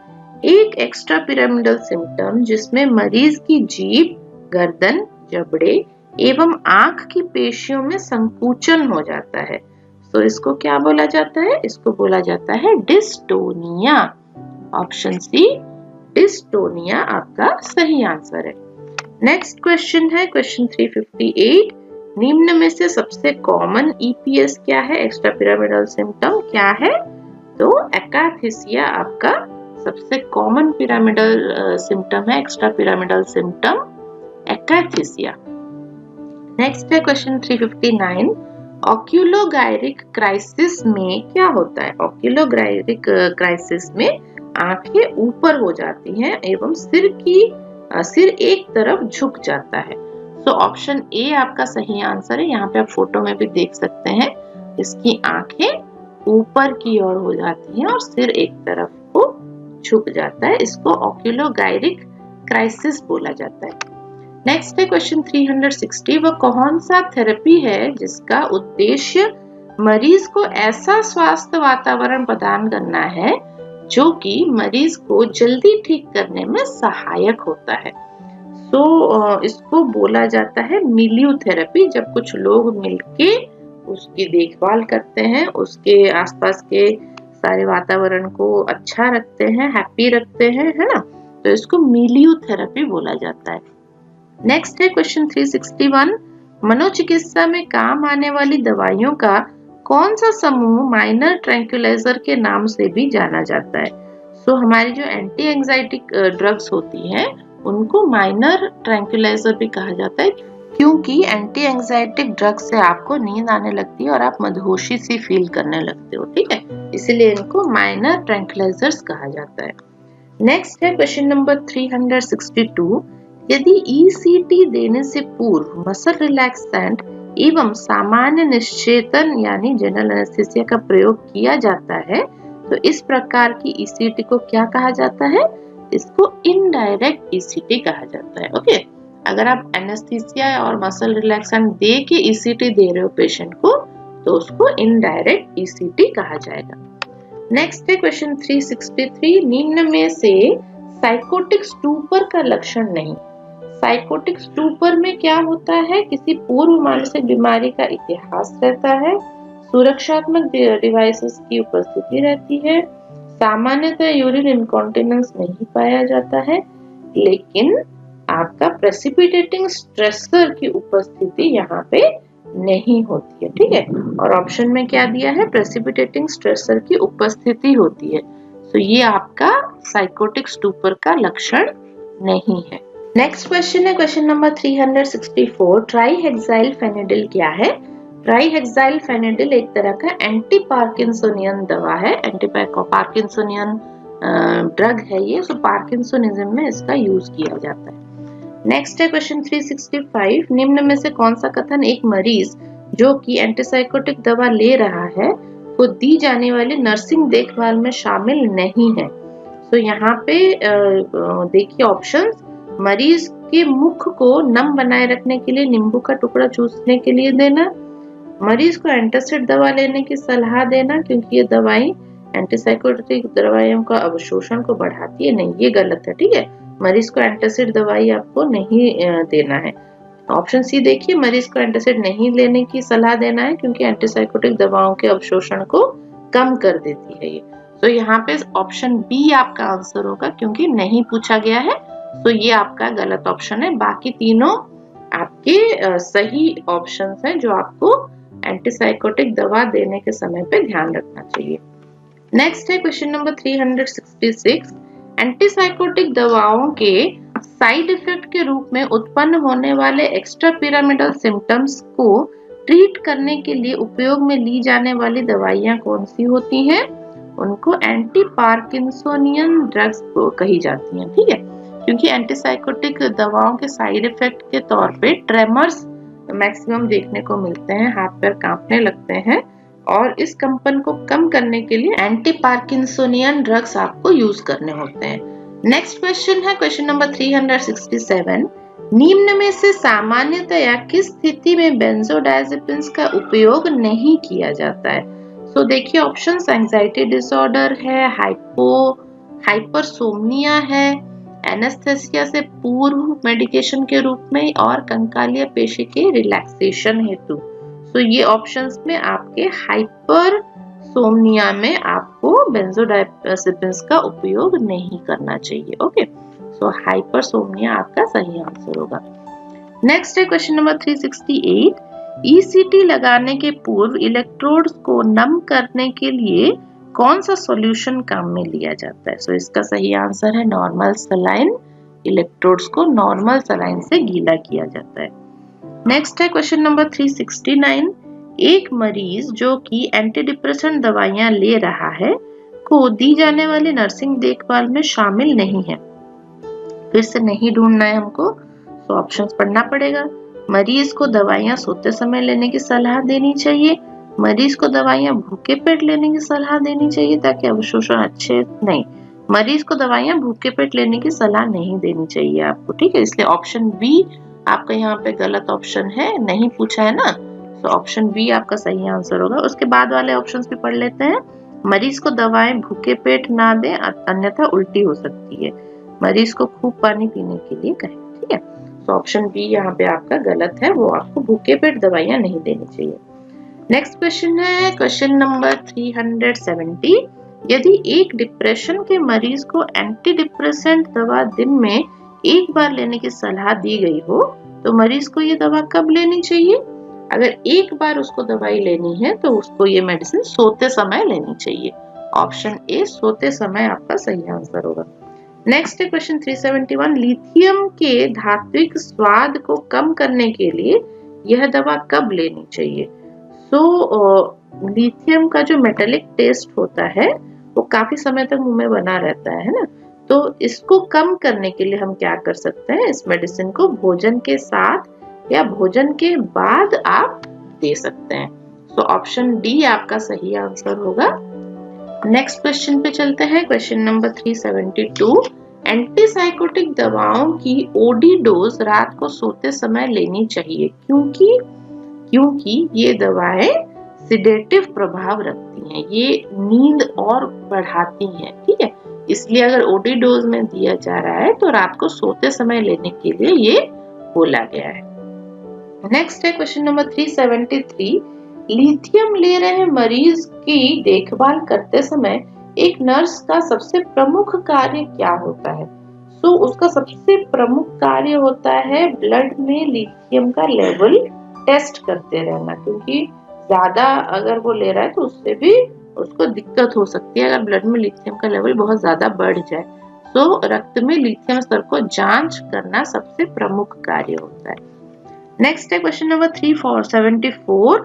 एक एक्स्ट्रा पिरामिडल सिम्टम जिसमें मरीज की जीभ, गर्दन, जबड़े एवं आंख की पेशियों में संकुचन हो जाता है, तो इसको क्या बोला जाता है? इसको बोला जाता है डिस्टोनिया। ऑप्शन सी डिस्टोनिया आपका सही आंसर है। नेक्स्ट क्वेश्चन है क्वेश्चन 358, निम्न में से सबसे कॉमन ईपीएस क्या है? एक्स्ट्रा पिरामिडल सिम्टम क्या है? तो एकैथीसिया आपका सबसे कॉमन पिरामिडल सिम्टम है। Extra pyramidal symptom एकैथीसिया। नेक्स्ट है क्वेश्चन 359, ऑक्यूलोगायरिक क्राइसिस में क्या होता है? ऑक्यूलोगायरिक क्राइसिस में आंखें ऊपर हो जाती हैं एवं सिर एक तरफ झुक जाता है। सो ऑप्शन ए आपका सही आंसर है। यहाँ पे आप फोटो में भी देख सकते हैं, इसकी आंखें ऊपर की ओर हो जाती हैं और सिर एक तरफ को झुक जाता है। इसको ऑक्यूलोगायरिक क्राइसिस बोला जाता है। नेक्स्ट है क्वेश्चन 360, वह कौन सा थेरेपी है जिसका उद्देश्य मरीज को ऐसा स्वास्थ्य वातावरण प्रदान करना है जो कि मरीज को जल्दी ठीक करने में सहायक होता है? सो इसको बोला जाता है मिलियू थेरेपी। जब कुछ लोग मिलके उसकी देखभाल करते हैं, उसके आसपास के सारे वातावरण को अच्छा रखते हैं, हैप्पी रखते हैं, है ना, तो इसको मिलियू थेरेपी बोला जाता है। नेक्स्ट है क्वेश्चन 361, मनोचिकित्सा में काम आने वाली दवाइयों का कौन सा समूह माइनर ट्रैंक्विलाइजर के नाम से भी जाना जाता है? सो हमारी जो एंटी एंजाइटिक ड्रग्स होती हैं उनको माइनर ट्रैंक्विलाइजर भी कहा जाता है, क्योंकि एंटी एंजाइटिक ड्रग्स से आपको नींद आने लगती है और आप मदहोशी सी फील करने लगते हो। ठीक है, इसलिए इनको माइनर ट्रैंक्विलाइजर्स कहा जाता है। नेक्स्ट है क्वेश्चन नंबर 362, यदि ईसीटी देने से पूर्व मसल रिलैक्सेंट एवं सामान्य निश्चेतन यानी जनरल एनेस्थीसिया का प्रयोग किया जाता है तो इस प्रकार की ईसीटी को क्या कहा जाता है? इसको इनडायरेक्ट ईसीटी कहा जाता है। ओके, अगर आप एनेस्थीसिया और मसल रिलैक्सेंट दे के ईसीटी दे रहे हो पेशेंट को तो उसको इनडायरेक्ट ईसीटी कहा जाएगा। नेक्स्ट है क्वेश्चन 363, निम्न में से साइकोटिक स्टूपर का लक्षण नहीं। साइकोटिक स्टूपर में क्या होता है? किसी पूर्व मानसिक बीमारी का इतिहास रहता है, सुरक्षात्मक डिवाइसेस की उपस्थिति रहती है, सामान्यतः यूरिन इनकॉन्टिनेंस नहीं पाया जाता है, लेकिन आपका प्रेसिपिटेटिंग स्ट्रेसर की उपस्थिति यहाँ पे नहीं होती है। ठीक है, और ऑप्शन में क्या दिया है? प्रेसिपिटेटिंग स्ट्रेसर की उपस्थिति होती है। तो ये आपका साइकोटिक स्टूपर का लक्षण नहीं है। नेक्स्ट क्वेश्चन है क्वेश्चन नंबर 364, ट्राईहेक्साइल फेनिडिल क्या है? ट्राईहेक्साइलफेनिडिल एक तरह का एंटी पार्किंसोनियन दवा है, एंटी पार्किंसोनियन ड्रग है ये, सो पार्किंसोनिज्म में इसका यूज किया जाता है। नेक्स्ट है क्वेश्चन 365, निम्न में से कौन सा कथन एक मरीज जो कि एंटीसाइकोटिक दवा ले रहा है को दी जाने वाली नर्सिंग देखभाल में शामिल नहीं है। तो यहाँ पे देखिए ऑप्शंस, मरीज के मुख को नम बनाए रखने के लिए नींबू का टुकड़ा चूसने के लिए देना, मरीज को एंटासिड दवा लेने की सलाह देना क्योंकि ये दवाई एंटीसाइकोटिक दवाइयों का अवशोषण को बढ़ाती है, नहीं ये गलत है, ठीक है। मरीज को एंटासिड दवाई आपको नहीं देना है। ऑप्शन सी देखिए, मरीज को एंटासिड नहीं लेने की सलाह देना है क्योंकि एंटीसाइकोटिक दवाओं के अवशोषण को कम कर देती है ये। तो यहाँ पे ऑप्शन बी आपका आंसर होगा क्योंकि नहीं पूछा गया है, तो ये आपका गलत ऑप्शन है। बाकी तीनों आपके सही ऑप्शंस हैं जो आपको एंटीसाइकोटिक दवा देने के समय पे ध्यान रखना चाहिए। नेक्स्ट है क्वेश्चन नंबर 366, एंटीसाइकोटिक दवाओं के साइड इफेक्ट के रूप में उत्पन्न होने वाले एक्स्ट्रा पिरामिडल सिम्टम्स को ट्रीट करने के लिए उपयोग में ली जाने वाली दवाइयां कौन सी होती हैं? उनको एंटी पार्किंसोनियन ड्रग्स कही जाती हैं, ठीक है, क्योंकि एंटीसाइकोटिक दवाओं के साइड इफेक्ट के तौर पे ट्रेमर्स मैक्सिमम देखने को मिलते हैं, हाथ पैर कांपने लगते हैं, और इस कंपन को कम करने के लिए एंटी पार्किंसोनियन ड्रग्स आपको यूज करने होते हैं। नेक्स्ट क्वेश्चन है क्वेश्चन नंबर 367, निम्न में से सामान्यतया किस स्थिति में बेंजोडायजेपिन्स का उपयोग नहीं किया जाता है? सो देखिए ऑप्शंस, एंजाइटी डिसऑर्डर है, हाइपरसोमनिया है, एनेस्थेसिया से पूर्व मेडिकेशन के रूप में, और कंकालीय पेशी के रिलैक्सेशन हेतु। तो ये ऑप्शंस में आपके हाइपरसोमनिया में आपको बेंजोडायजेपिन्स का उपयोग नहीं करना चाहिए। ओके, सो हाइपरसोमनिया आपका सही आंसर होगा। नेक्स्ट है क्वेश्चन नंबर 368, ईसीटी लगाने के पूर्व इलेक्ट्रोड्स को नम करने के लिए कौन सा सॉल्यूशन काम में लिया जाता है? सो इसका सही आंसर है नॉर्मल सलाइन। इलेक्ट्रोड्स को नॉर्मल सलाइन से गीला किया जाता है। नेक्स्ट है क्वेश्चन नंबर 369, एक मरीज जो कि एंटी डिप्रेसेंट दवाइयां ले रहा है को दी जाने वाली नर्सिंग देखभाल में शामिल नहीं है। फिर से नहीं ढूंढना है हमको, तो ऑप्शंस पढ़ना पड़ेगा। मरीज को दवाइयां सोते समय लेने की सलाह देनी चाहिए, मरीज को दवाइयां भूखे पेट लेने की सलाह देनी चाहिए ताकि अवशोषण अच्छे नहीं, मरीज को दवाइयां भूखे पेट लेने की सलाह नहीं देनी चाहिए आपको, ठीक है। इसलिए ऑप्शन बी आपका यहाँ पे गलत ऑप्शन है, नहीं पूछा है ना, तो ऑप्शन बी आपका सही आंसर होगा। उसके बाद वाले ऑप्शंस भी पढ़ लेते हैं। मरीज को दवाएं भूखे पेट ना दें अन्यथा उल्टी हो सकती है, मरीज को खूब पानी पीने के लिए कहें, ठीक है। तो ऑप्शन बी यहाँ पे आपका गलत है, वो आपको भूखे पेट दवाइयां नहीं देनी चाहिए। नेक्स्ट क्वेश्चन है क्वेश्चन नंबर 370, यदि एक डिप्रेशन के मरीज को एंटी डिप्रेसेंट दवा दिन में एक बार लेने की सलाह दी गई हो तो मरीज को ये दवा कब लेनी चाहिए? अगर एक बार उसको दवाई लेनी है तो उसको ये मेडिसिन सोते समय लेनी चाहिए। ऑप्शन ए सोते समय आपका सही आंसर होगा। नेक्स्ट है क्वेश्चन 371, लिथियम के धात्विक स्वाद को कम करने के लिए यह दवा कब लेनी चाहिए? लिथियम का जो मेटेलिक टेस्ट होता है वो काफी समय तक मुंह में बना रहता है ना, तो इसको कम करने के लिए हम क्या कर सकते हैं? इस मेडिसिन को भोजन के साथ या भोजन के बाद आप दे सकते हैं। तो ऑप्शन डी आपका सही आंसर होगा। नेक्स्ट क्वेश्चन पे चलते हैं, क्वेश्चन नंबर 372, एंटीसाइकोटिक दवाओं की ओडी डोज रात को सोते समय लेनी चाहिए क्योंकि ये दवाएं सिडेटिव प्रभाव रखती हैं, ये नींद और बढ़ाती हैं, ठीक है। इसलिए अगर ओडी डोज में दिया जा रहा है तो रात को सोते समय लेने के लिए ये बोला गया है। नेक्स्ट है क्वेश्चन नंबर 373, लिथियम ले रहे मरीज की देखभाल करते समय एक नर्स का सबसे प्रमुख कार्य क्या होता है? उसका सबसे प्रमुख कार्य होता है ब्लड में लिथियम का लेवल टेस्ट करते रहना, क्योंकि ज्यादा अगर वो ले रहा है तो उससे भी उसको दिक्कत हो सकती है अगर ब्लड में लिथियम का लेवल बहुत ज्यादा बढ़ जाए। रक्त में लिथियम स्तर को जांच करना सबसे प्रमुख कार्य होता है। नेक्स्ट है क्वेश्चन नंबर 374,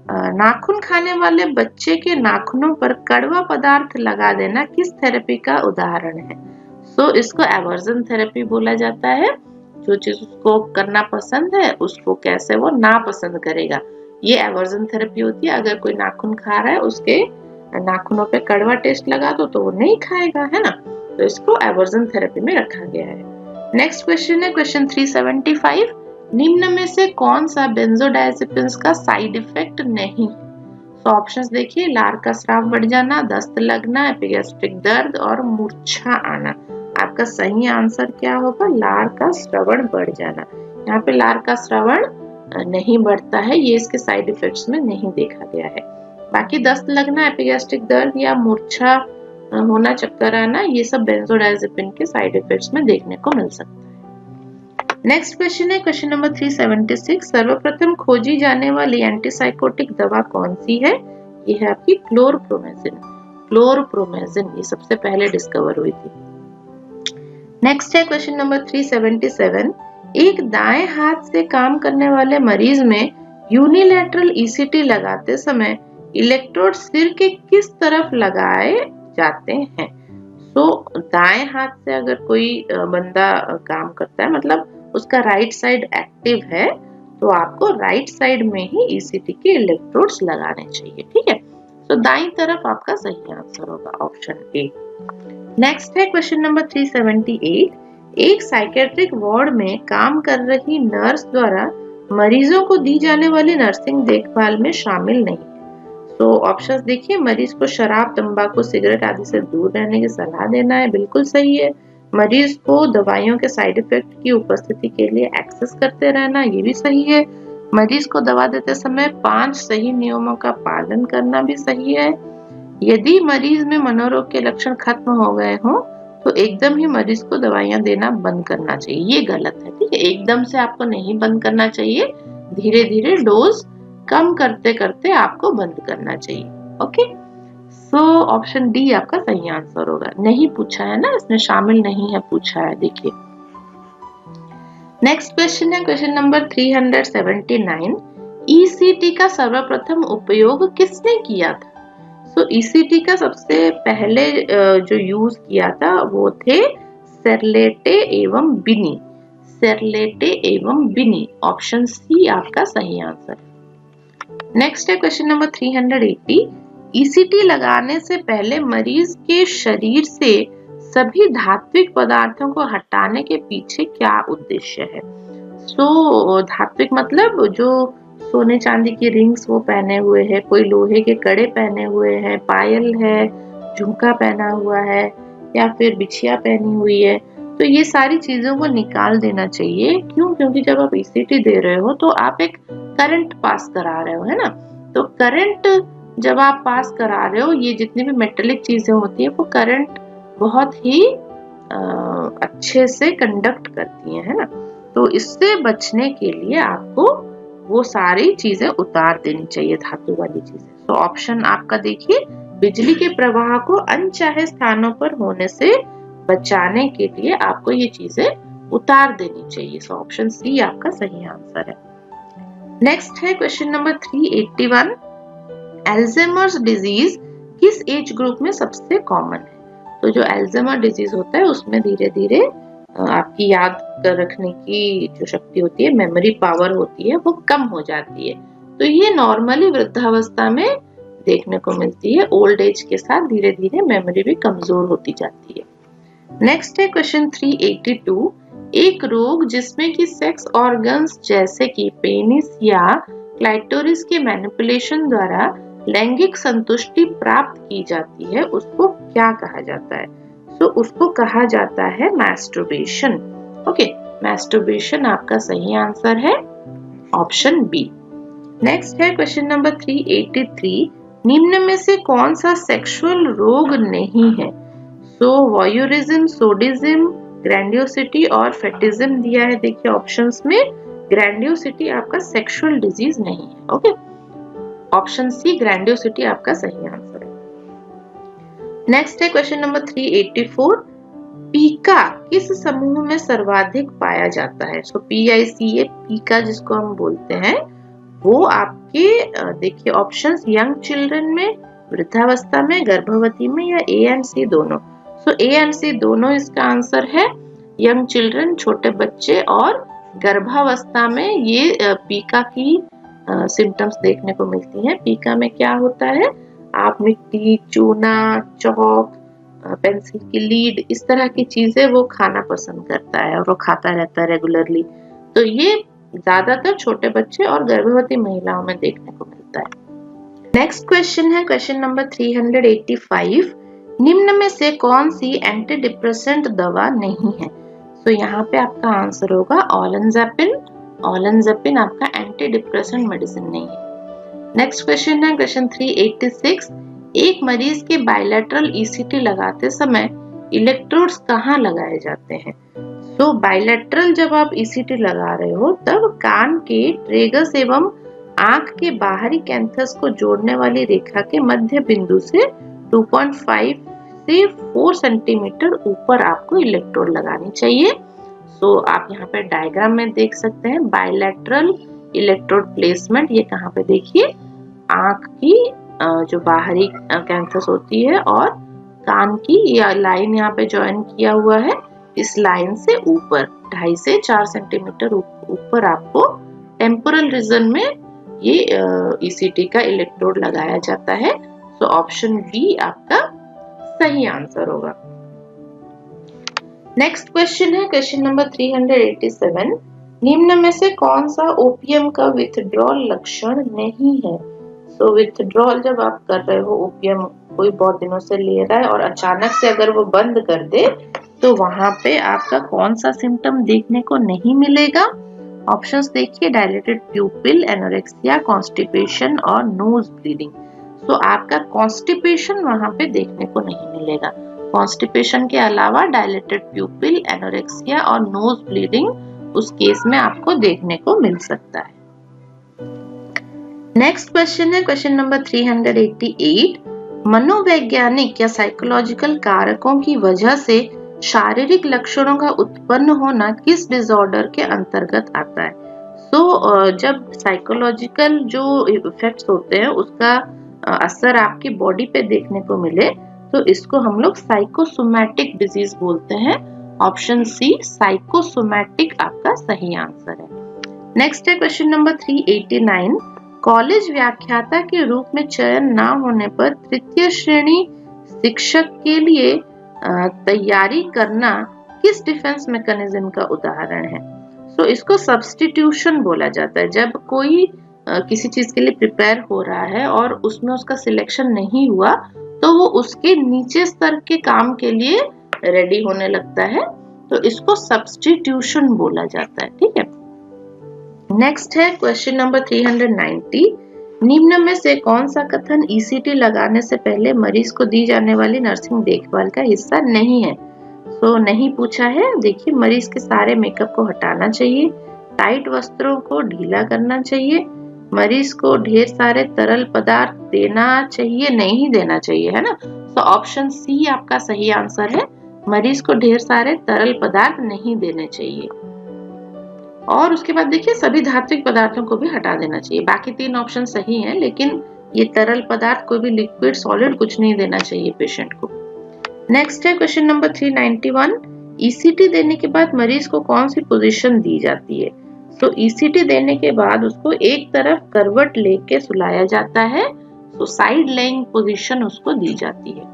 नाखून खाने वाले बच्चे के नाखूनों पर कड़वा पदार्थ लगा देना किस थेरेपी का उदाहरण है? सो इसको एवर्जन थेरेपी बोला जाता है। जो चीज उसको करना पसंद है उसको कैसे वो ना पसंद करेगा, ये एवर्जन थेरेपी होती है। अगर कोई नाखून खा रहा है उसके नाखूनों पे कड़वा टेस्ट लगा दो तो वो नहीं खाएगा, है ना। तो इसको एवर्जन थेरेपी में रखा गया है। नेक्स्ट क्वेश्चन है क्वेश्चन 375। निम्न में से कौन सा बेंजोडायजेपिन्स का साइड इफेक्ट नहीं? तो ऑप्शंस देखिए, लार का स्राव बढ़ जाना, दस्त लगना, एपिगैस्ट्रिक दर्द और मूर्छा आना। आपका सही आंसर क्या होगा? लार का श्रवण बढ़ जाना। यहाँ पे लार का श्रवण नहीं बढ़ता है, ये इसके साइड इफेक्ट्स में नहीं देखा गया है। बाकी दस्त लगना, एपिगैस्ट्रिक दर्द या मूर्छा होना, चक्कर आना, ये सब बेंजोडायजेपिन के साइड इफेक्ट्स में देखने को मिल सकता है। नेक्स्ट क्वेश्चन है क्वेश्चन नंबर 376। सर्वप्रथम खोजी जाने वाली एंटीसाइकोटिक दवा कौन सी है? ये है आपकी क्लोरप्रोमेजिन। क्लोरप्रोमेजिन ये सबसे पहले डिस्कवर हुई थी। नेक्स्ट है क्वेश्चन नंबर 377। एक दाएं हाथ से काम करने वाले मरीज में यूनिलैटरल ईसीटी लगाते समय इलेक्ट्रोड सिर के किस तरफ लगाए जाते हैं? तो दाएं हाथ से अगर कोई बंदा काम करता है, मतलब उसका राइट साइड एक्टिव है, तो आपको राइट साइड में ही ईसीटी के इलेक्ट्रोड्स लगाने चाहिए, ठीक है। तो दाईं तरफ आपका सही आंसर होगा ऑप्शन ए। नेक्स्ट है क्वेश्चन नंबर 378। एक साइकेट्रिक वार्ड में काम कर रही नर्स द्वारा मरीजों को दी जाने वाली नर्सिंग देखभाल में शामिल नहीं है। तो ऑप्शंस देखिए, मरीज को शराब, तंबाकू, सिगरेट आदि से दूर रहने की सलाह देना है, बिल्कुल सही है। मरीज को दवाइयों के साइड इफेक्ट की उपस्थिति के लिए एक्सेस करते रहना, ये भी सही है। मरीज को दवा देते समय 5 सही नियमों का पालन करना भी सही है। यदि मरीज में मनोरोग के लक्षण खत्म हो गए हों तो एकदम ही मरीज को दवाइयां देना बंद करना चाहिए, ये गलत है, ठीक है। एकदम से आपको नहीं बंद करना चाहिए, धीरे धीरे डोज कम करते करते आपको बंद करना चाहिए। ओके, सो ऑप्शन डी आपका सही आंसर होगा। नहीं पूछा है ना, इसमें शामिल नहीं है, पूछा है, देखिए। नेक्स्ट क्वेश्चन है क्वेश्चन नंबर 379। ईसीटी का सर्वप्रथम उपयोग किसने किया था? तो ईसीटी का सबसे पहले जो यूज किया था वो थे सेरलेटे एवं बिनी। सेरलेटे एवं बिनी, ऑप्शन सी आपका सही आंसर है। नेक्स्ट है क्वेश्चन नंबर 380। ईसीटी लगाने से पहले मरीज के शरीर से सभी धात्विक पदार्थों को हटाने के पीछे क्या उद्देश्य है? सो धात्विक मतलब जो सोने चांदी की रिंग्स वो पहने हुए है, कोई लोहे के कड़े पहने हुए हैं, पायल है, झुमका पहना हुआ है या फिर बिछिया पहनी हुई है, तो ये सारी चीजों को निकाल देना चाहिए। क्यों? क्योंकि जब आप ईसीटी दे रहे हो तो आप एक करंट पास करा रहे हो, है ना। तो करंट जब आप पास करा रहे हो, ये जितनी भी मेटेलिक चीजें होती है वो करंट बहुत ही अच्छे से कंडक्ट करती है ना। तो इससे बचने के लिए आपको वो सारी चीजें उतार देनी चाहिए, धातु वाली चीजें। तो ऑप्शन आपका देखिए, बिजली के प्रवाह को अनचाहे स्थानों पर होने से बचाने के लिए आपको ये चीजें उतार देनी चाहिए। सो ऑप्शन सी आपका सही आंसर है। नेक्स्ट है क्वेश्चन नंबर 381। अल्जाइमर्स डिजीज किस एज ग्रुप में सबसे कॉमन है? तो जो अल्जाइमर डिजीज होता है उसमें धीरे धीरे आपकी याद कर रखने की जो शक्ति होती है, मेमोरी पावर होती है, वो कम हो जाती है। तो ये नॉर्मली वृद्धावस्था में देखने को मिलती है। ओल्ड एज के साथ धीरे धीरे मेमोरी भी कमजोर होती जाती है। नेक्स्ट है क्वेश्चन 382। एक रोग जिसमें कि सेक्स ऑर्गन्स जैसे कि पेनिस या क्लाइटोरिस के मैनिपुलेशन द्वारा लैंगिक संतुष्टि प्राप्त की जाती है, उसको क्या कहा जाता है? तो उसको कहा जाता है मैस्टरबेशन। ओके, मैस्टरबेशन आपका सही आंसर है, ऑप्शन बी। नेक्स्ट है क्वेश्चन नंबर 383। निम्न में से कौन सा सेक्सुअल रोग नहीं है? सो वॉयरिज्म, सोडिज्म, ग्रैंडियोसिटी और फेटिज्म दिया है। देखिए ऑप्शंस में ग्रैंडियोसिटी आपका सेक्सुअल डिजीज नहीं है। ओके, ऑप्शन सी ग्रैंडियोसिटी आपका सही आंसर है। नेक्स्ट है क्वेश्चन नंबर 384। पीका किस समूह में सर्वाधिक पाया जाता है? सो PICA, पीका जिसको हम बोलते हैं, वो आपके देखिए ऑप्शंस यंग चिल्ड्रन में, वृद्धावस्था में, गर्भवती में या ए एंड सी दोनों। सो ए एंड सी दोनों इसका आंसर है। यंग चिल्ड्रन छोटे बच्चे और गर्भावस्था में ये पीका की सिम्टम्स देखने को मिलती हैं। पीका में क्या होता है, आप मिट्टी, चूना, चौक, पेंसिल की लीड, इस तरह की चीजें वो खाना पसंद करता है और वो खाता रहता है रेगुलरली। तो ये ज्यादातर छोटे बच्चे और गर्भवती महिलाओं में देखने को मिलता है। नेक्स्ट क्वेश्चन है क्वेश्चन नंबर 385। निम्न में से कौन सी एंटी डिप्रेसेंट दवा नहीं है? तो यहाँ पे आपका आंसर होगा ओलेंजापिन। ओलेंजापिन आपका एंटी डिप्रेसेंट मेडिसिन नहीं है। नेक्स्ट क्वेश्चन है क्वेश्चन 386। एक मरीज के बायलैटरल ईसीटी लगाते समय इलेक्ट्रोड्स कहाँ लगाए जाते हैं? तो बायलैटरल जब आप ईसीटी लगा रहे हो तब कान के ट्रेगस एवं आंख के बाहरी कैंथस को जोड़ने वाली रेखा के मध्य बिंदु से 2.5 से 4 सेंटीमीटर ऊपर आपको इलेक्ट्रोड लगानी चाहिए। सो आप यहाँ पे डायग्राम में देख सकते हैं बायलैटरल इलेक्ट्रोड प्लेसमेंट। ये कहाँ पे देखिए, आंख की जो बाहरी कैंथस होती है और कान की यह लाइन यहाँ पे ज्वाइन किया हुआ है। इस लाइन से ऊपर 2.5 से 4 सेंटीमीटर ऊपर आपको टेम्पोरल रीजन में ये ईसीटी का इलेक्ट्रोड लगाया जाता है। सो ऑप्शन बी आपका सही आंसर होगा। नेक्स्ट क्वेश्चन है क्वेश्चन नंबर 387। निम्न में से कौन सा ओपियम का विथड्रॉल लक्षण नहीं है? तो विथड्रॉल जब आप कर रहे हो, ओपियम कोई बहुत दिनों से ले रहा है और अचानक से अगर वो बंद कर दे तो वहां पे आपका कौन सा सिम्टम देखने को नहीं मिलेगा? ऑप्शंस देखिए, डायलेटेड प्यूपिल, एनोरेक्सिया, कॉन्स्टिपेशन और नोज ब्लीडिंग। तो आपका कॉन्स्टिपेशन वहां पे देखने को नहीं मिलेगा। कॉन्स्टिपेशन के अलावा डायलेटेड प्यूपिल, एनोरेक्सिया और नोज ब्लीडिंग उस केस में आपको देखने को मिल सकता है। नेक्स्ट क्वेश्चन है क्वेश्चन नंबर 388। मनोवैज्ञानिक या साइकोलॉजिकल कारकों की वजह से शारीरिक लक्षणों का उत्पन्न होना किस डिसऑर्डर के अंतर्गत आता है? तो जब साइकोलॉजिकल जो इफेक्ट्स होते हैं उसका असर आपकी बॉडी पे देखने को मिले तो इसको हम लोग साइकोसोमैटिक डिजीज बोलते हैं। ऑप्शन सी साइकोसोमैटिक आपका सही आंसर है। नेक्स्ट है क्वेश्चन नंबर 389। कॉलेज व्याख्याता के रूप में चयन ना होने पर तृतीय श्रेणी शिक्षक के लिए तैयारी करना किस डिफेंस मैकेनिज्म का उदाहरण है? तो इसको सब्स्टिट्यूशन बोला जाता है। जब कोई किसी चीज के लिए प्रिपेयर हो रहा है और उसमें उसका सिलेक्शन नहीं हुआ तो वो उसके नीचे स्तर के काम के लिए रेडी होने लगता है, तो इसको सब्स्टिट्यूशन बोला जाता है। ठीक है। नेक्स्ट है क्वेश्चन नंबर 390। निम्न में से कौन सा कथन ईसीटी लगाने से पहले मरीज को दी जाने वाली नर्सिंग देखभाल का हिस्सा नहीं है? तो नहीं पूछा है। देखिए, मरीज के सारे मेकअप को हटाना चाहिए, टाइट वस्त्रों को ढीला करना चाहिए, मरीज को ढेर सारे तरल पदार्थ देना चाहिए, नहीं देना चाहिए, है ना? तो ऑप्शन सी आपका सही आंसर है। मरीज को ढेर सारे तरल पदार्थ नहीं देने चाहिए। और उसके बाद देखिए सभी धात्विक पदार्थों को भी हटा देना चाहिए। बाकी 3 ऑप्शन सही हैं, लेकिन ये तरल पदार्थ कोई भी लिक्विड सॉलिड कुछ नहीं देना चाहिए पेशेंट को। नेक्स्ट है क्वेश्चन नंबर 391। ईसीटी देने के बाद मरीज को कौन सी पोजीशन दी जाती है? तो ईसीटी देने के बाद उसको एक तरफ करवट लेके सुलाया जाता है, तो साइड लेइंग पोजीशन उसको दी जाती है।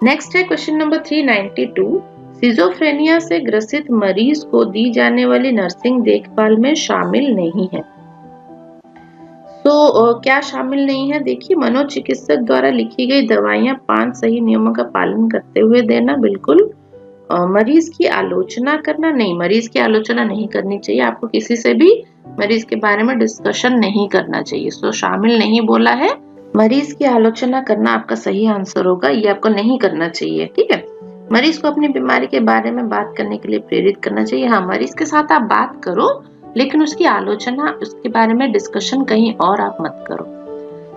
नेक्स्ट है क्वेश्चन नंबर 392। सिजोफ्रेनिया से ग्रसित मरीज को दी जाने वाली नर्सिंग देखभाल में शामिल नहीं है। तो क्या शामिल नहीं है? देखिए, मनोचिकित्सक द्वारा लिखी गई दवाइयां 5 सही नियमों का पालन करते हुए देना, बिल्कुल। मरीज की आलोचना करना नहीं, मरीज की आलोचना नहीं करनी चाहिए। आपको किसी से भी मरीज के बारे में डिस्कशन नहीं करना चाहिए। तो शामिल नहीं बोला है। मरीज की आलोचना करना आपका सही आंसर होगा, ये आपको नहीं करना चाहिए। ठीक है। मरीज को अपनी बीमारी के बारे में बात करने के लिए प्रेरित करना चाहिए। हाँ, मरीज के साथ आप बात करो, लेकिन उसकी आलोचना, उसके बारे में डिस्कशन कहीं और आप मत करो।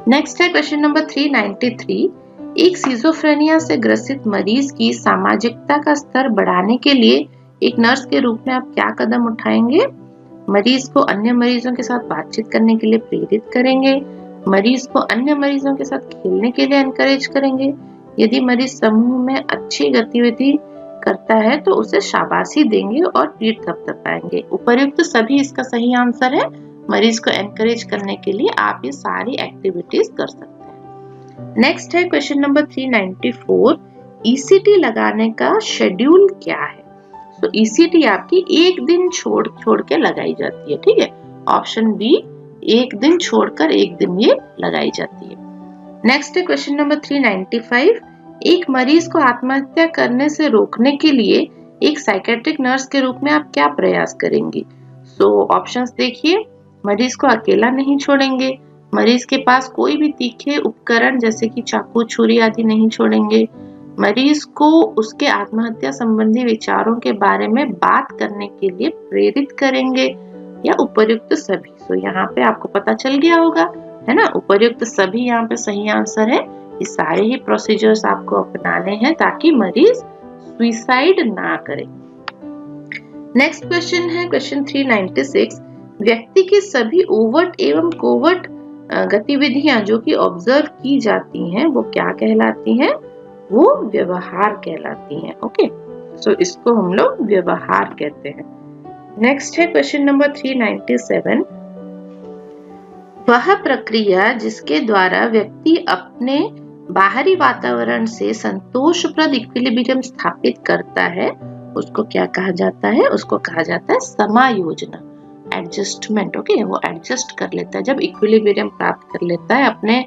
नेक्स्ट है क्वेश्चन नंबर 393। एक सिजोफ्रेनिया से ग्रसित मरीज की सामाजिकता का स्तर बढ़ाने के लिए एक नर्स के रूप में आप क्या कदम उठाएंगे? मरीज को अन्य मरीजों के साथ बातचीत करने के लिए प्रेरित करेंगे, मरीज को अन्य मरीजों के साथ खेलने के लिए एनकरेज करेंगे, यदि मरीज समूह में अच्छी गतिविधि करता है तो उसे शाबाशी देंगे और पीठ थपथपाएंगे। उपर्युक्त सभी इसका सही आंसर है। मरीज को एनकरेज करने के लिए आप ये सारी एक्टिविटीज कर सकते हैं। नेक्स्ट है क्वेश्चन नंबर 394, ईसीटी लगाने का शेड्यूल क्या है? तो ईसीटी आपकी एक दिन छोड़ के लगाई जाती है, ठीक है। ऑप्शन बी, एक दिन छोड़कर एक दिन ये लगाई जाती है। नेक्स्ट है क्वेश्चन नंबर 395, एक मरीज को आत्महत्या करने से रोकने के लिए एक साइकेट्रिक नर्स के रूप में आप क्या प्रयास करेंगी? सो ऑप्शंस देखिए, मरीज को अकेला नहीं छोड़ेंगे, मरीज के पास कोई भी तीखे उपकरण जैसे कि चाकू छुरी आदि नहीं छोड़ेंगे, मरीज को उसके आत्महत्या संबंधी विचारों के बारे में बात करने के लिए प्रेरित करेंगे, या उपर्युक्त सभी। तो यहाँ पे आपको पता चल गया होगा, है ना, उपर्युक्त सभी यहाँ पे सही आंसर है। ये सारे ही प्रोसीजर्स आपको अपनाने हैं ताकि मरीज सुसाइड ना करे। नेक्स्ट क्वेश्चन है क्वेश्चन 396, व्यक्ति की सभी ओवर्ट एवं कोवर्ट गतिविधियां जो कि ऑब्जर्व की जाती हैं वो क्या कहलाती हैं? वो व्यवहार कहलाती हैं। ओके, सो इसको हम लोग व्यवहार कहते हैं। नेक्स्ट है क्वेश्चन नंबर 397, वह प्रक्रिया जिसके द्वारा व्यक्ति अपने बाहरी वातावरण से संतोषप्रद इक्विलिब्रियम स्थापित करता है उसको क्या कहा जाता है? उसको कहा जाता है समायोजना, एडजस्टमेंट। ओके, वो एडजस्ट कर लेता है, जब इक्विलिब्रियम प्राप्त कर लेता है अपने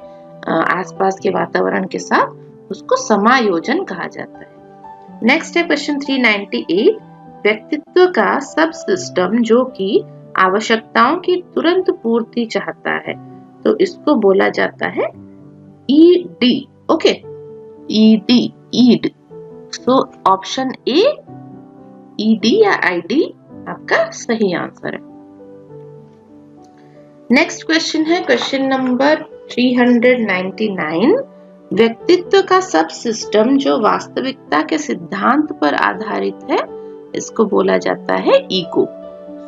आसपास के वातावरण के साथ, उसको समायोजन कहा जाता है। नेक्स्ट है क्वेश्चन 398, व्यक्तित्व का सब सिस्टम जो कि आवश्यकताओं की तुरंत पूर्ति चाहता है तो इसको बोला जाता है ED. Okay, ED, ed. So option A, ED या आईडी आपका सही आंसर है। नेक्स्ट क्वेश्चन है क्वेश्चन नंबर 399, व्यक्तित्व का सब सिस्टम जो वास्तविकता के सिद्धांत पर आधारित है इसको बोला जाता है ईगो।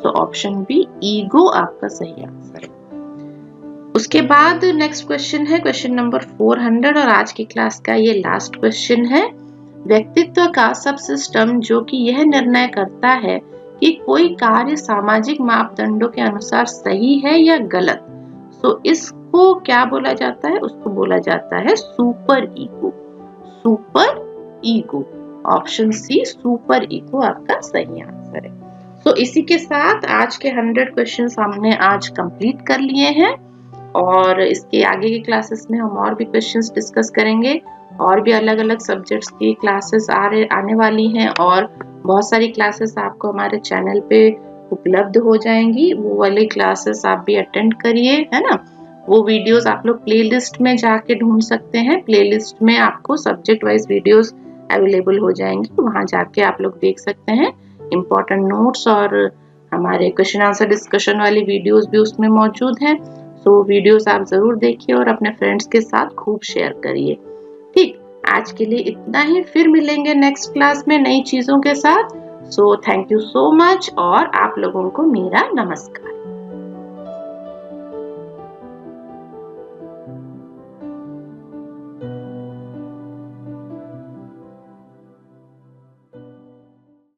तो ऑप्शन बी, ईगो आपका सही आंसर है। उसके बाद नेक्स्ट क्वेश्चन है क्वेश्चन नंबर 400 और आज की क्लास का ये लास्ट क्वेश्चन है, व्यक्तित्व का सब सिस्टम जो कि यह निर्णय करता है कि कोई कार्य सामाजिक मापदंडों के अनुसार सही है या गलत, तो इसको क्या बोला जाता है? उसको बोला जाता है super ego. Super ego, option C, super ego आपका सही आंसर है। तो इसी के साथ आज के 100 क्वेश्चंस हमने आज कंप्लीट कर लिए हैं और इसके आगे की क्लासेस में हम और भी क्वेश्चंस डिस्कस करेंगे, और भी अलग अलग सब्जेक्ट्स की क्लासेस आने वाली हैं और बहुत सारी क्लासेस आपको हमारे चैनल पे उपलब्ध हो जाएंगी। वो वाली क्लासेस आप भी अटेंड करिए, है ना। वो वीडियोस आप लोग प्लेलिस्ट में जाके ढूंढ सकते हैं, प्लेलिस्ट में आपको सब्जेक्ट वाइज वीडियोस अवेलेबल हो जाएंगी, वहां जाके आप लोग देख सकते हैं। इम्पोर्टेंट नोट्स और हमारे क्वेश्चन आंसर डिस्कशन वाली वीडियोस भी उसमें मौजूद हैं। सो वीडियोस आप जरूर देखिए और अपने फ्रेंड्स के साथ खूब शेयर करिए। ठीक, आज के लिए इतना ही, फिर मिलेंगे नेक्स्ट क्लास में नई चीजों के साथ। So thank you so much और आप लोगों को मेरा नमस्कार।